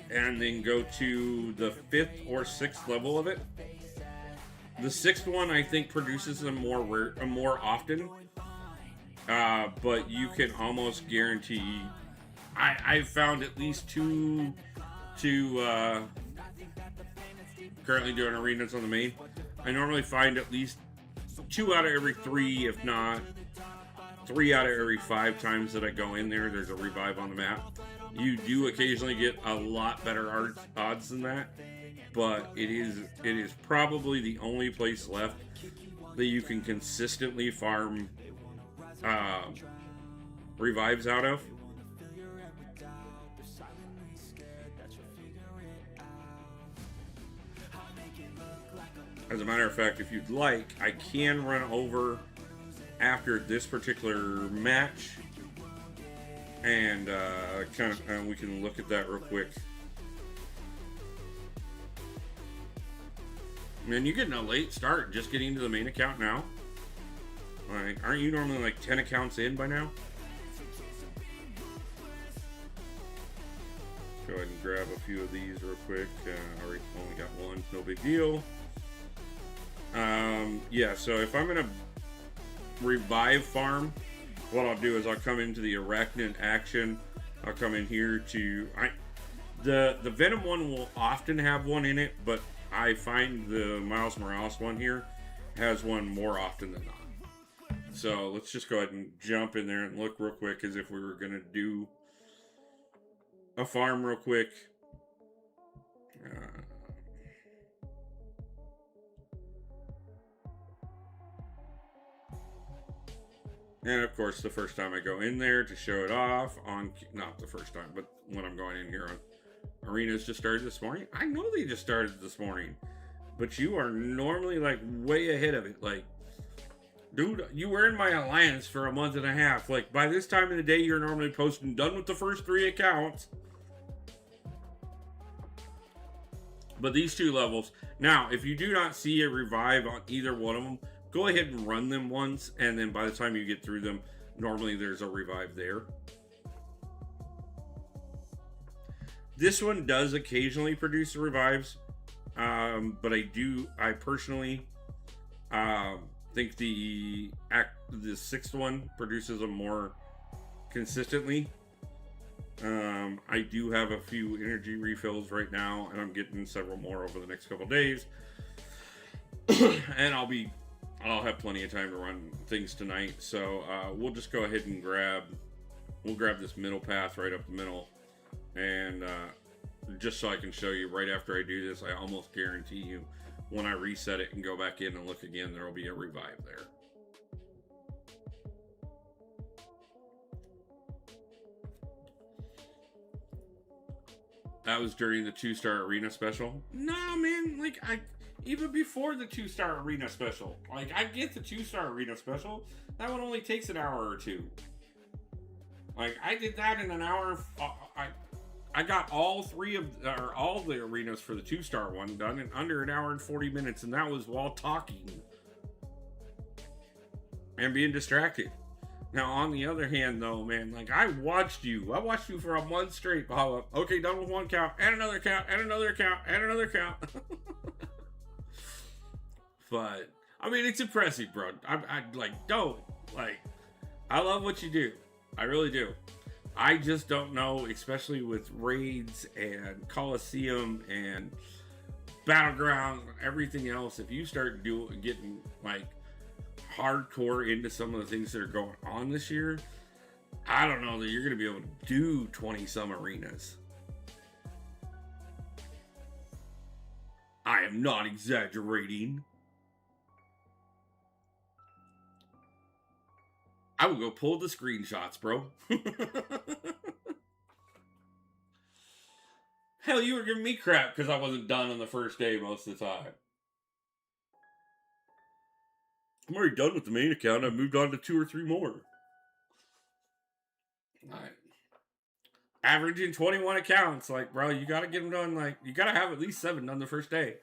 And then go to the 5th or 6th level of it. The 6th one, I think, produces them more often. But you can almost guarantee, I've found at least 2 currently doing arenas on the main. I normally find at least 2 out of every 3, if not 3 out of every 5 times that I go in there, there's a revive on the map. You do occasionally get a lot better odds than that, but it is probably the only place left that you can consistently farm revives out of. As a matter of fact, if you'd like, I can run over after this particular match, and we can look at that real quick. Man, you're getting a late start just getting into the main account now. Like, aren't you normally like 10 accounts in by now? Go ahead and grab a few of these real quick. Already only got one, no big deal. Yeah, so if I'm gonna revive farm, what I'll do is I'll come into the Arachnid action. I'll come in here to the Venom one will often have one in it, but I find the Miles Morales one here has one more often than not. So let's just go ahead and jump in there and look real quick as if we were gonna do a farm real quick. And of course, the first time I go in there to show it off not the first time, but when I'm going in here on Arenas just started this morning. I know they just started this morning, but you are normally like way ahead of it. Like, dude, you were in my alliance for a month and a half. Like, by this time of the day, you're normally posting done with the first 3 accounts. But these 2 levels, now, if you do not see a revive on either one of them, go ahead and run them once, and then by the time you get through them, normally there's a revive there. This one does occasionally produce the revives, but I personally think the 6th one produces them more consistently. I do have a few energy refills right now, and I'm getting several more over the next couple days. And I'll have plenty of time to run things tonight, so we'll just go ahead and grab this middle path right up the middle, and just so I can show you right after I do this, I almost guarantee you when I reset it and go back in and look again, there will be a revive there. That was during the 2-star arena special. No, man, like even before the 2-star arena special. Like, I get the 2-star arena special. That one only takes an hour or 2. Like, I did that in an hour. I got all the arenas for the 2-star one done in under an hour and 40 minutes, and that was while talking and being distracted. Now, on the other hand, though, man, like, I watched you for a month straight. Okay, done with 1 count, and another count, and another count, and another count. But I mean, it's impressive, bro. I love what you do. I really do. I just don't know, especially with raids and Coliseum and Battleground and everything else, if you start getting like hardcore into some of the things that are going on this year, I don't know that you're going to be able to do 20 some arenas. I am not exaggerating. I will go pull the screenshots, bro. Hell, you were giving me crap because I wasn't done on the first day most of the time. I'm already done with the main account. I've moved on to 2 or 3 more. Alright. Averaging 21 accounts. Like, bro, you gotta get them done. Like, you gotta have at least 7 done the first day.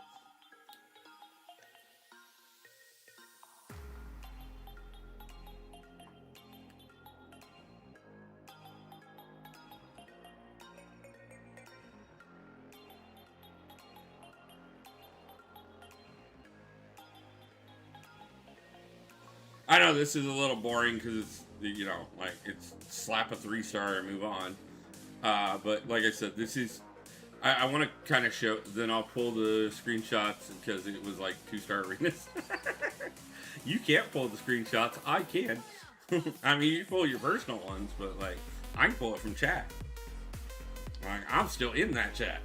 I know this is a little boring because it's, you know, like, it's slap a 3-star and move on. But like I said, this is I want to kind of show, then I'll pull the screenshots because it was like 2-star arenas. You can't pull the screenshots. I can. I mean, you pull your personal ones, but like, I can pull it from chat. Like, I'm still in that chat.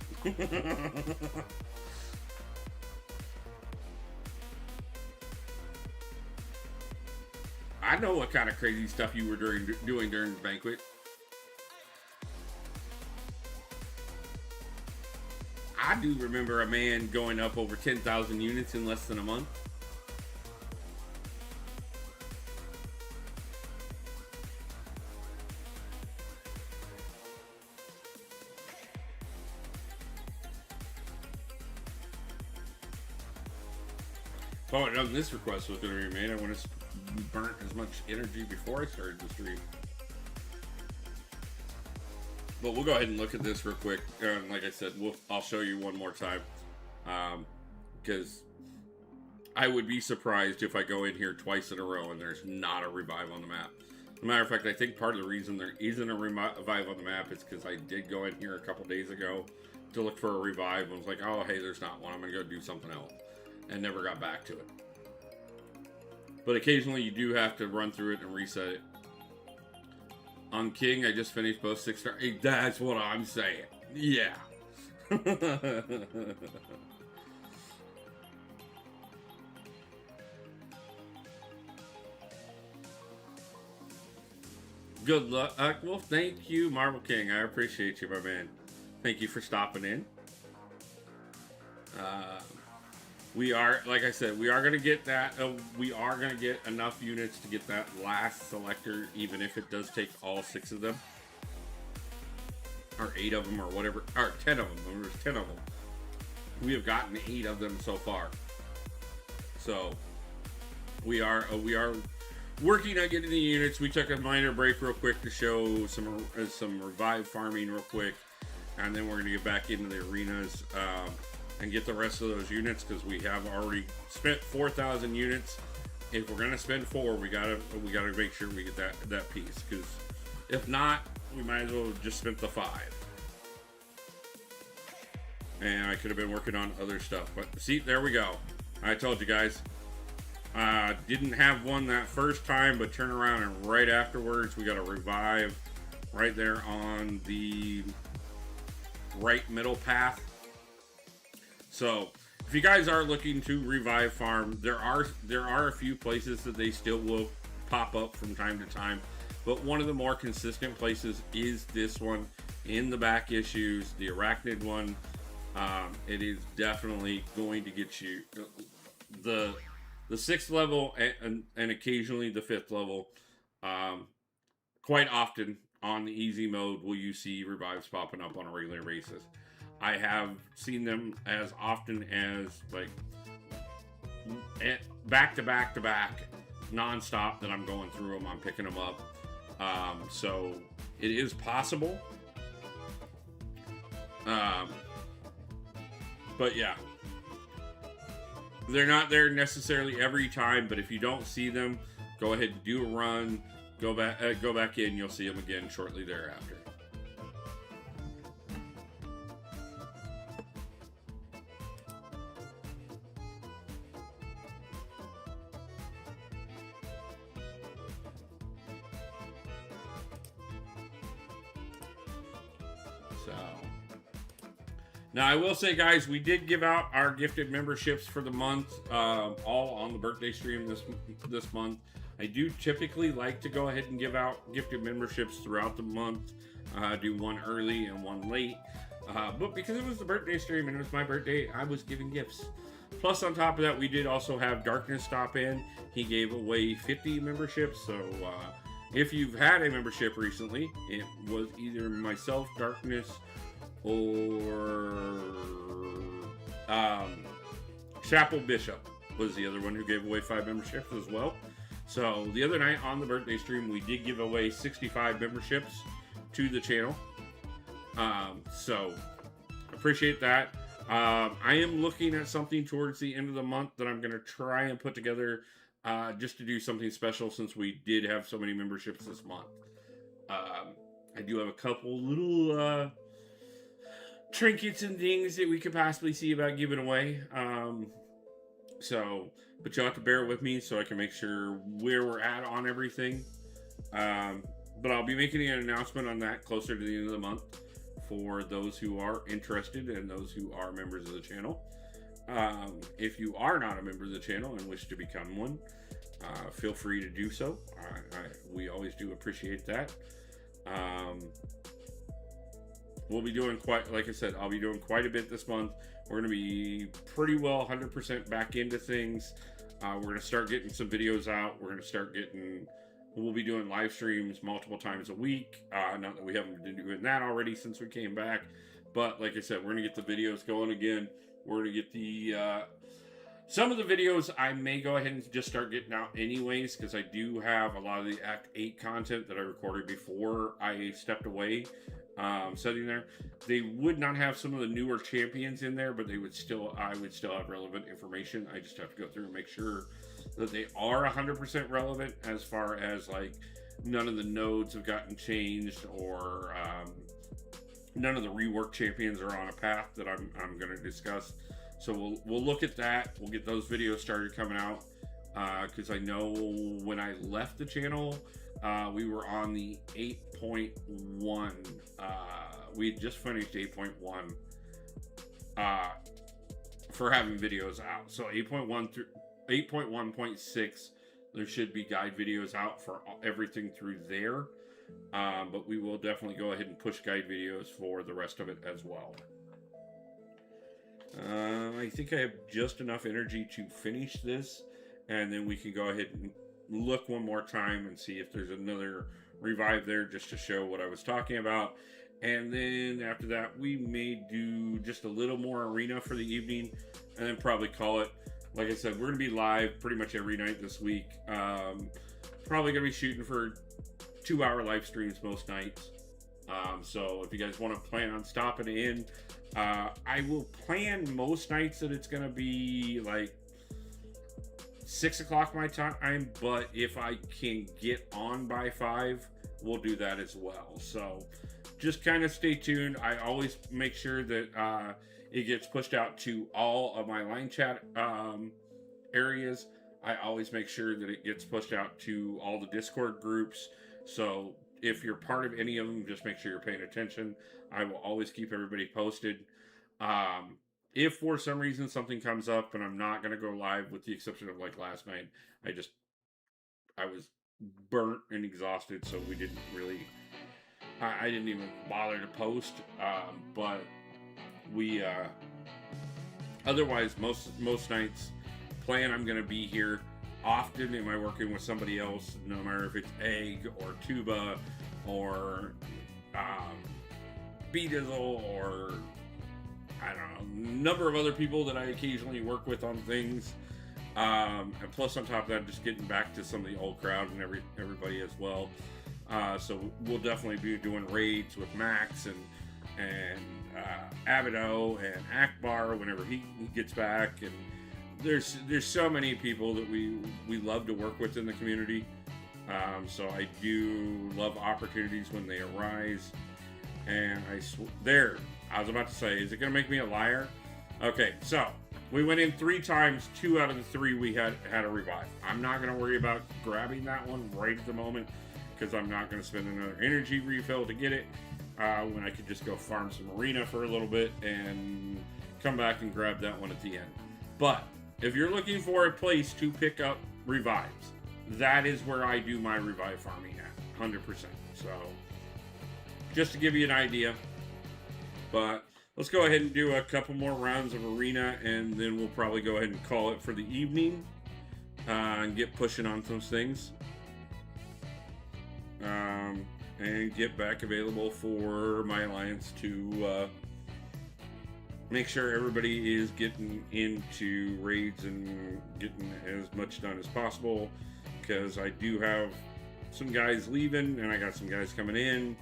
I know what kind of crazy stuff you were doing during the banquet. I do remember a man going up over 10,000 units in less than a month. If I would have done this request was going to be made, I would have burnt as much energy before I started the stream. But we'll go ahead and look at this real quick. Like I said, I'll show you one more time. Because I would be surprised if I go in here twice in a row and there's not a revive on the map. As a matter of fact, I think part of the reason there isn't a revive on the map is because I did go in here a couple days ago to look for a revive and was like, oh, hey, there's not one. I'm going to go do something else. And never got back to it. But occasionally you do have to run through it and reset it. On King, I just finished both 6-star. Hey, that's what I'm saying. Yeah. Good luck. Well, thank you, Marble King. I appreciate you, my man. Thank you for stopping in. We are, like I said, we are going to get that. We are going to get enough units to get that last selector, even if it does take all 6 of them. Or 8 of them, or whatever. Or 10 of them. There's 10 of them. We have gotten 8 of them so far. So, we are working on getting the units. We took a minor break real quick to show some revive farming real quick. And then we're going to get back into the arenas. And get the rest of those units because we have already spent 4,000 units. If we're gonna spend 4, we gotta make sure we get that piece. Because if not, we might as well have just spent the 5. And I could have been working on other stuff. But see, there we go. I told you guys. Didn't have one that first time, but turn around and right afterwards we got a revive right there on the right middle path. So, if you guys are looking to revive farm, there are a few places that they still will pop up from time to time, but one of the more consistent places is this one in the back issues, the Arachnid one. It is definitely going to get you the 6th level and occasionally the 5th level. Quite often on the easy mode will you see revives popping up on a regular basis. I have seen them as often as like back to back to back, non-stop that I'm going through them. I'm picking them up. So it is possible. But yeah, they're not there necessarily every time. But if you don't see them, go ahead and do a run. Go back in. You'll see them again shortly thereafter. Now, I will say, guys, we did give out our gifted memberships for the month, all on the birthday stream this month. I do typically like to go ahead and give out gifted memberships throughout the month, do one early and one late. But because it was the birthday stream and it was my birthday, I was giving gifts. Plus, on top of that, we did also have Darkness stop in. He gave away 50 memberships, so if you've had a membership recently, it was either myself, Darkness, or Chapel Bishop was the other one who gave away 5 memberships as well. So the other night on the birthday stream, we did give away 65 memberships to the channel. So appreciate that. I am looking at something towards the end of the month that I'm going to try and put together just to do something special since we did have so many memberships this month. I do have a couple little trinkets and things that we could possibly see about giving away. But you'll have to bear with me so I can make sure where we're at on everything. But I'll be making an announcement on that closer to the end of the month for those who are interested and those who are members of the channel. If you are not a member of the channel and wish to become one, feel free to do so. We always do appreciate that. We'll be doing like I said, I'll be doing quite a bit this month. We're going to be pretty well 100% back into things. We're going to start getting some videos out. We'll be doing live streams multiple times a week. Not that we haven't been doing that already since we came back. But like I said, we're going to get the videos going again. We're going to get some of the videos I may go ahead and just start getting out anyways, because I do have a lot of the Act 8 content that I recorded before I stepped away. Sitting there, they would not have some of the newer champions in there, but I would still have relevant information. I just have to go through and make sure that they are 100% relevant, as far as like none of the nodes have gotten changed, or none of the rework champions are on a path that I'm going to discuss. So we'll look at that. We'll get those videos started coming out, because I know when I left the channel, we were on the 8.1. We had just finished 8.1 for having videos out. So 8.1 through 8.1.6, there should be guide videos out for everything through there. But we will definitely go ahead and push guide videos for the rest of it as well. I think I have just enough energy to finish this, and then we can go ahead and look one more time and see if there's another revive there, just to show what I was talking about. And then after that, we may do just a little more arena for the evening, and then probably call it. Like I said, we're going to be live pretty much every night this week. Probably going to be shooting for 2-hour live streams most nights. So if you guys want to plan on stopping in, I will plan most nights that it's going to be like 6 o'clock my time, but if I can get on by 5, we'll do that as well. So just kind of stay tuned. I always make sure that it gets pushed out to all of my line chat areas. I always make sure that it gets pushed out to all the Discord groups. So if you're part of any of them, just make sure you're paying attention. I will always keep everybody posted. If for some reason something comes up and I'm not going to go live, with the exception of like last night, I was burnt and exhausted, so we didn't really, I didn't even bother to post. But we, otherwise most nights plan I'm going to be here. Often am I working with somebody else, no matter if it's Egg or Tuba or B-Dizzle or I don't know, number of other people that I occasionally work with on things. And plus on top of that, just getting back to some of the old crowd and everybody as well. So we'll definitely be doing raids with Max and Abido and Akbar whenever he gets back. And there's so many people that we love to work with in the community. So I do love opportunities when they arise. And I was about to say, is it going to make me a liar? Okay, so we went in 3 times. 2 out of the 3 we had a revive. I'm not going to worry about grabbing that one right at the moment, because I'm not going to spend another energy refill to get it, when I could just go farm some arena for a little bit and come back and grab that one at the end. But if you're looking for a place to pick up revives, that is where I do my revive farming at, 100%. So just to give you an idea. But let's go ahead and do a couple more rounds of arena, and then we'll probably go ahead and call it for the evening, and get pushing on some things, and get back available for my alliance to make sure everybody is getting into raids and getting as much done as possible, because I do have some guys leaving and I got some guys coming in.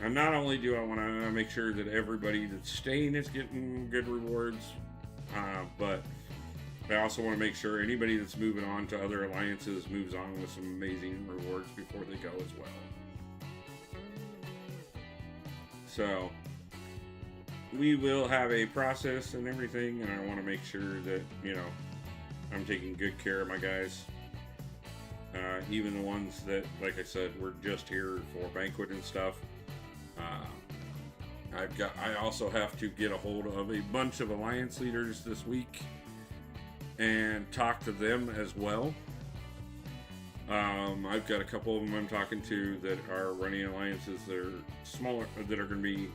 And not only do I want to make sure that everybody that's staying is getting good rewards, but I also want to make sure anybody that's moving on to other alliances moves on with some amazing rewards before they go as well. So we will have a process and everything, and I want to make sure that, you know, I'm taking good care of my guys. Even the ones that, like I said, were just here for Banquet and stuff. I also have to get a hold of a bunch of alliance leaders this week and talk to them as well. I've got a couple of them I'm talking to that are running alliances that are smaller, that are going to be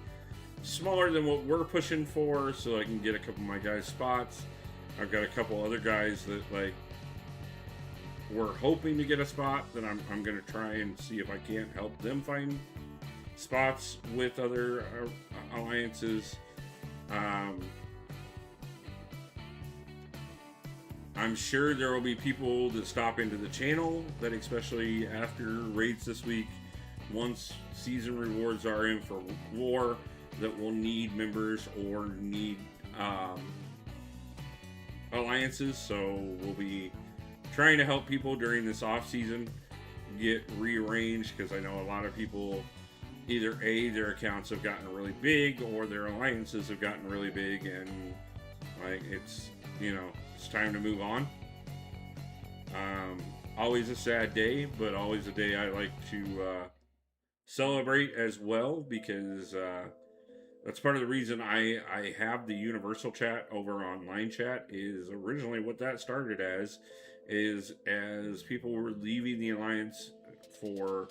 smaller than what we're pushing for, so I can get a couple of my guys spots. I've got a couple other guys that, like, we're hoping to get a spot that I'm going to try and see if I can't help them find spots with other alliances. I'm sure there will be people that stop into the channel that, especially after raids this week, once season rewards are in for war, that will need members or need alliances. So we'll be trying to help people during this off season get rearranged, because I know a lot of people, either their accounts have gotten really big or their alliances have gotten really big, and like it's, you know, it's time to move on. Always a sad day, but always a day I like to celebrate as well, because that's part of the reason I have the universal chat over online chat. Is originally what that started as, is as people were leaving the alliance for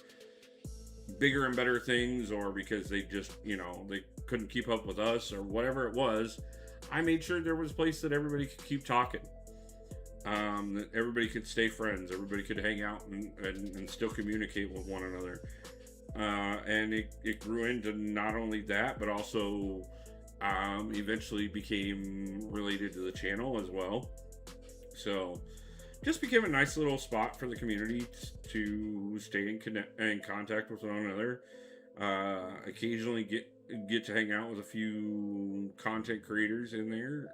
bigger and better things, or because they just, you know, they couldn't keep up with us or whatever it was. I made sure there was a place that everybody could keep talking, that everybody could stay friends, everybody could hang out and still communicate with one another. And it grew into not only that, but also eventually became related to the channel as well. So just became a nice little spot for the community to stay in contact with one another. Occasionally get to hang out with a few content creators in there.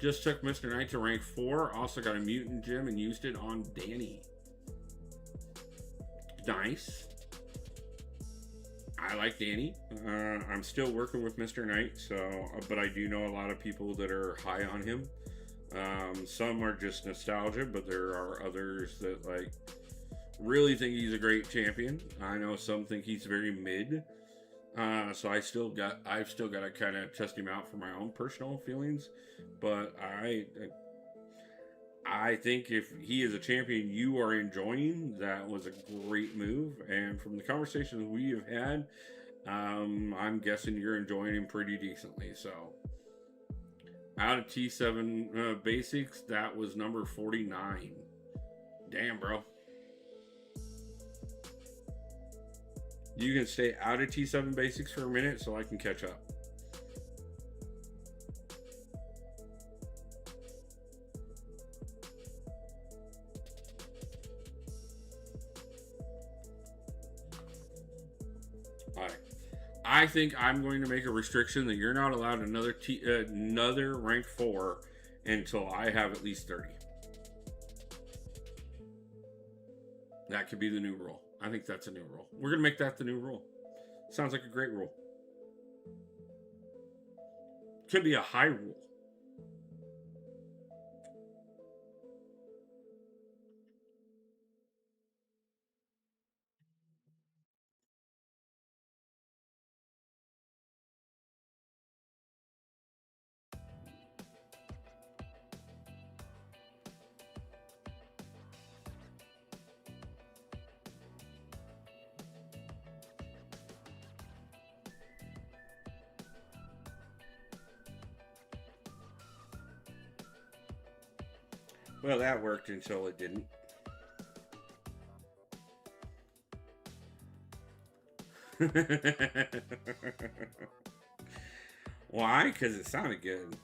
Just took Mr. Knight to rank 4. Also got a mutant gem and used it on Danny. Nice. I like Danny. I'm still working with Mr. Knight, so but I do know a lot of people that are high on him. Some are just nostalgia, but there are others that like really think he's a great champion. I know some think he's very mid. So I've still got to kind of test him out for my own personal feelings, but I think if he is a champion you are enjoying, that was a great move. And from the conversations we have had, I'm guessing you're enjoying him pretty decently. So out of T7 basics, that was number 49. Damn, bro. You can stay out of T7 basics for a minute so I can catch up. All right. I think I'm going to make a restriction that you're not allowed another rank 4 until I have at least 30. That could be the new rule. I think that's a new rule. We're going to make that the new rule. Sounds like a great rule. Could be a high rule. Well, that worked until it didn't. Why? Because it sounded good.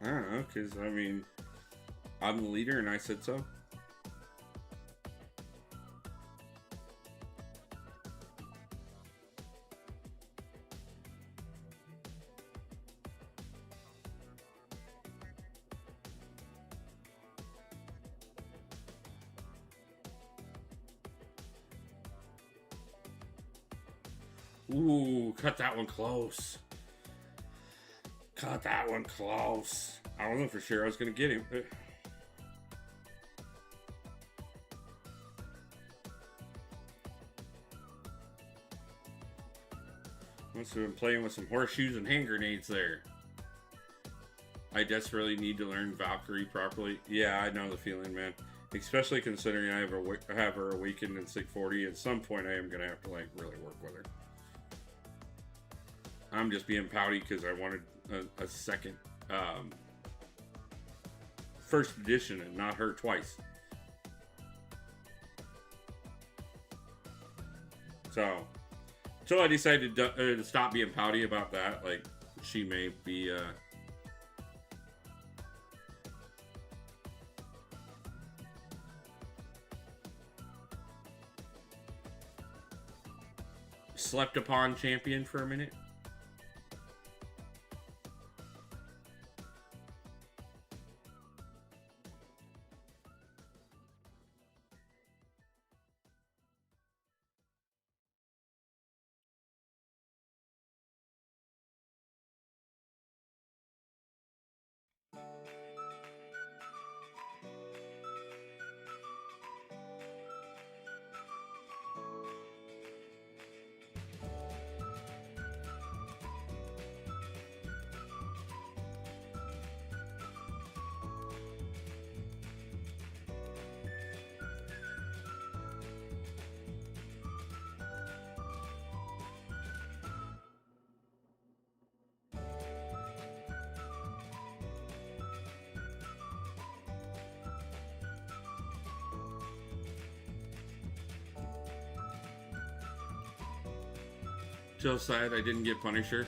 I don't know, because, I mean, I'm the leader and I said so. Ooh, cut that one close. Cut that one close. I wasn't for sure I was going to get him. Must have been playing with some horseshoes and hand grenades there. I desperately need to learn Valkyrie properly. Yeah, I know the feeling, man. Especially considering I have her awakened in 640. At some point, I am going to have to, like, really work with her. I'm just being pouty because I wanted a second first edition and not her twice. So, until I decided to stop being pouty about that, like, she may be slept upon champion for a minute. Jill sad I didn't get Punisher.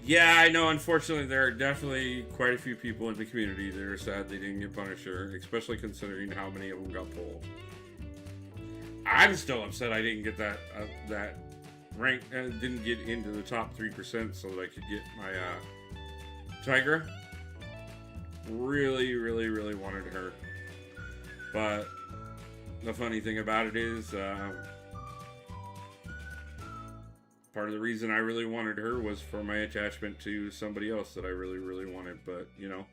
Yeah, I know. Unfortunately, there are definitely quite a few people in the community that are sad they didn't get Punisher, especially considering how many of them got pulled. I'm still upset I didn't get that rank. Didn't get into the top 3% so that I could get my Tigra. Really, really, really wanted her, but the funny thing about it is. Part of the reason I really wanted her was for my attachment to somebody else that I really, really wanted. But, you know,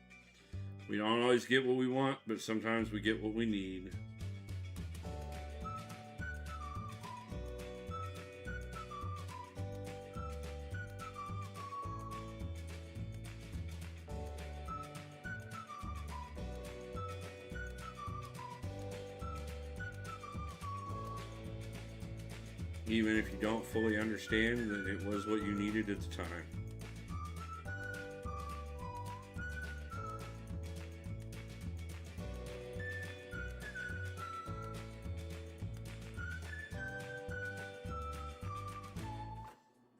we don't always get what we want, but sometimes we get what we need. Even if you don't fully understand that it was what you needed at the time.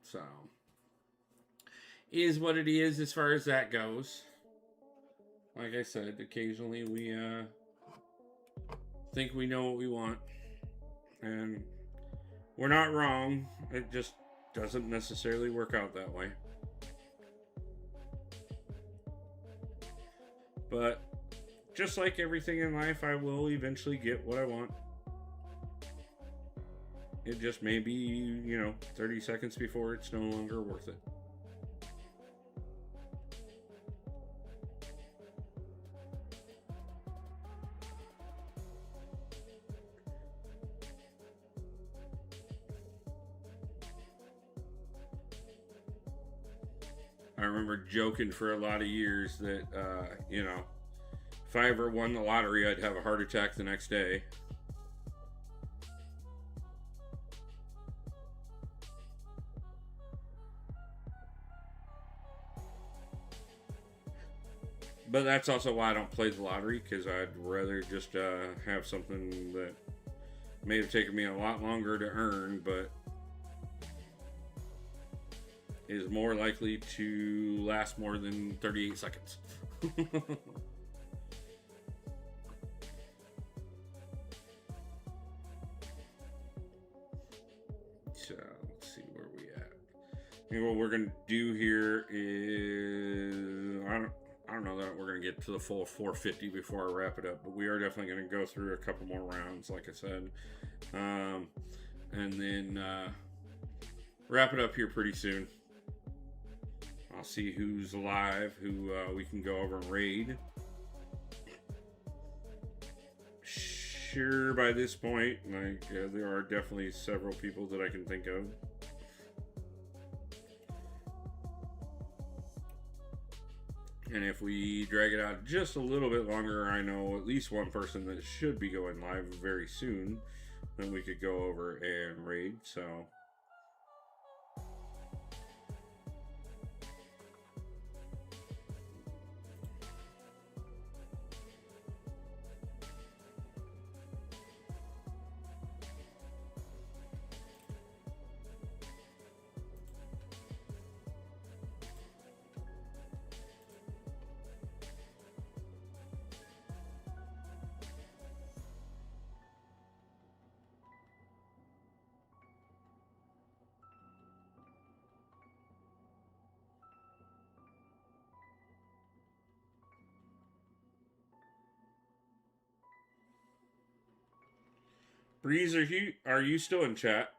So, is what it is as far as that goes. Like I said, occasionally we think we know what we want, and we're not wrong. It just doesn't necessarily work out that way. But just like everything in life, I will eventually get what I want. It just may be, 30 seconds before it's no longer worth it. I remember joking for a lot of years that, if I ever won the lottery, I'd have a heart attack the next day. But that's also why I don't play the lottery, because I'd rather just have something that may have taken me a lot longer to earn, but is more likely to last more than 38 seconds. So let's see where we at. And what we're gonna do here is I don't know that we're gonna get to the full 450 before I wrap it up, but we are definitely gonna go through a couple more rounds, like I said, and then wrap it up here pretty soon. I'll see who's live, who we can go over and raid. Sure, by this point, like there are definitely several people that I can think of. And if we drag it out just a little bit longer, I know at least one person that should be going live very soon. Then we could go over and raid. So Breeze, are you still in chat?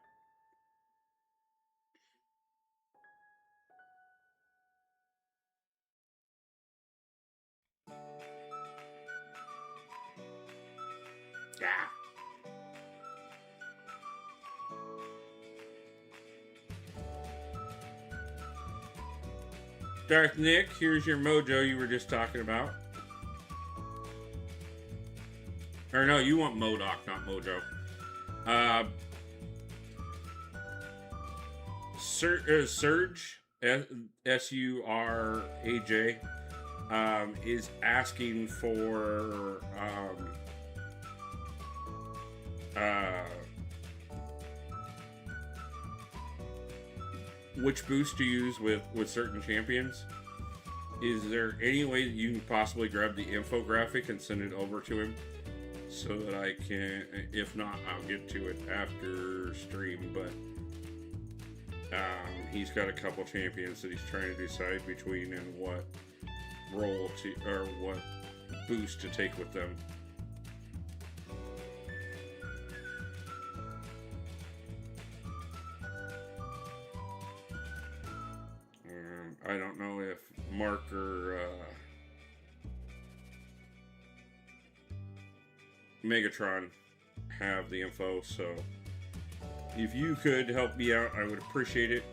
Yeah. Dark Nick, here's your mojo you were just talking about. Or no, you want Modoc, not Mojo. Surge, S-U-R-A-J, is asking for which boost to use with certain champions. Is there any way that you can possibly grab the infographic and send it over to him so that I can, if not, I'll get to it after stream, but he's got a couple champions that he's trying to decide between and what role to, or what boost to take with them. I don't know if Mark or Megatron have the info, so if you could help me out, I would appreciate it.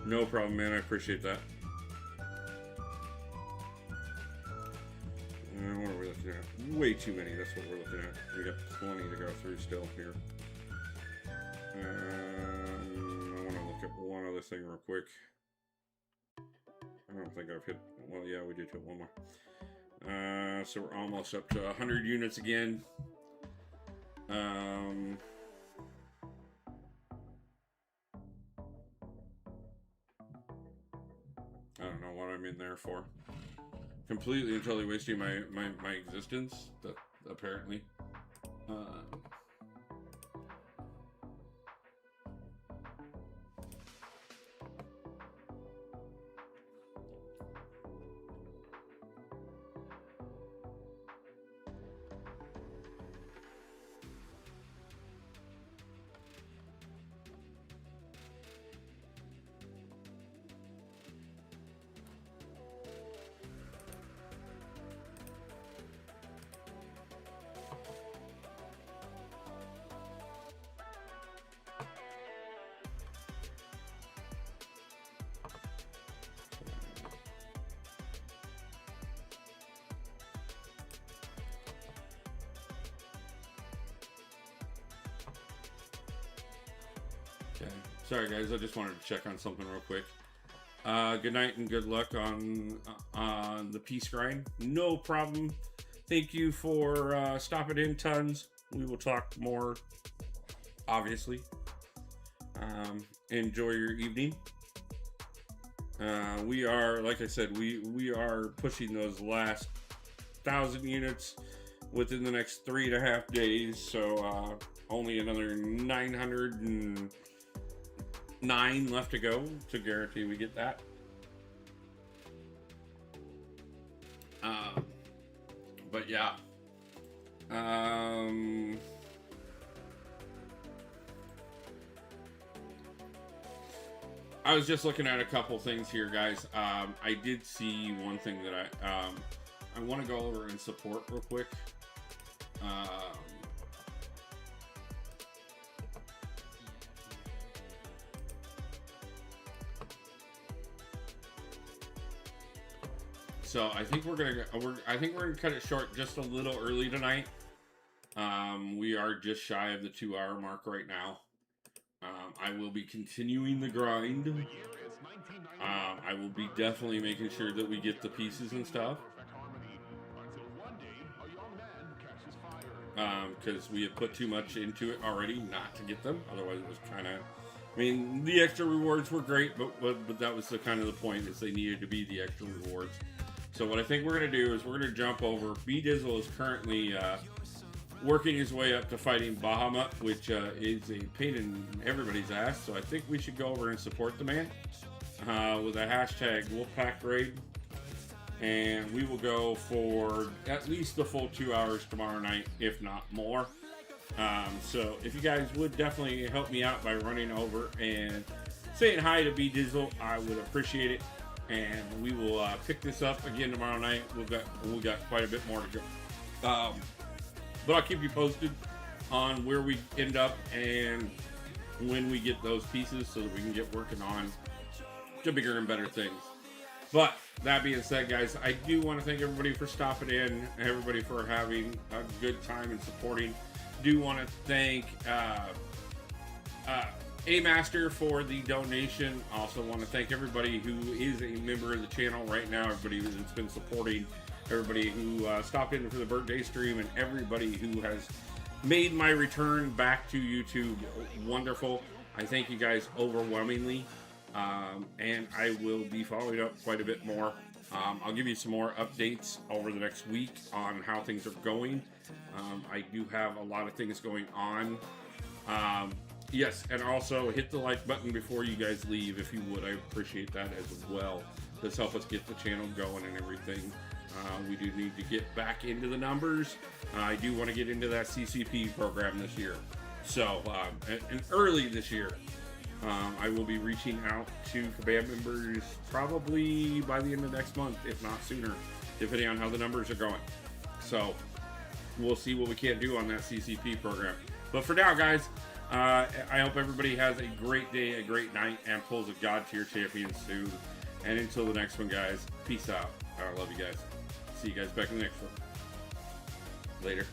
No problem, man. I appreciate that. What are we looking at? Way too many. That's what we're looking at. We got plenty to go through still here. I want to look at one other thing real quick. I don't think I've hit... Well, yeah, we did hit one more. So we're almost up to 100 units again. I don't know what I'm in there for. Completely and totally wasting my existence, apparently. Okay, Sorry, guys. I just wanted to check on something real quick. Good night and good luck on the peace grind. No problem. Thank you for stopping in, tons. We will talk more, obviously. Enjoy your evening. We are, like I said, we are pushing those last 1,000 units within the next 3.5 days. So only another 909 left to go to guarantee we get that. But yeah. I was just looking at a couple things here, guys. I did see one thing that I want to go over and support real quick. So I think we're gonna cut it short just a little early tonight. We are just shy of the 2-hour mark right now. I will be continuing the grind. I will be definitely making sure that we get the pieces and stuff. Because we have put too much into it already not to get them. Otherwise it was kind of... I mean, the extra rewards were great, but that was the kind of the point, is they needed to be the extra rewards. So what I think we're going to do is we're going to jump over. B-Dizzle is currently working his way up to fighting Bahamut, which is a pain in everybody's ass. So I think we should go over and support the man with a hashtag Wolfpack raid. And we will go for at least the full 2 hours tomorrow night, if not more. So if you guys would definitely help me out by running over and saying hi to B-Dizzle, I would appreciate it. And we will pick this up again tomorrow night. We got quite a bit more to go. But I'll keep you posted on where we end up and when we get those pieces so that we can get working on to bigger and better things. But that being said, guys, I do want to thank everybody for stopping in, everybody for having a good time and supporting. Do want to thank A-Master for the donation. Also want to thank everybody who is a member of the channel right now, everybody who's been supporting, everybody who stopped in for the birthday stream, and everybody who has made my return back to YouTube wonderful. I thank you guys overwhelmingly, and I will be following up quite a bit more. I'll give you some more updates over the next week on how things are going. I do have a lot of things going on. Yes, and also hit the like button before you guys leave if you would. I appreciate that as well. This helps us get the channel going and everything. We do need to get back into the numbers. I do want to get into that CCP program this year. So, and early this year, I will be reaching out to Kabam members probably by the end of next month, if not sooner, depending on how the numbers are going. So, we'll see what we can do on that CCP program. But for now, guys, I hope everybody has a great day, a great night, and pulls a God tier champion soon. And until the next one, guys, peace out. I love you guys. See you guys back in the next one. Later.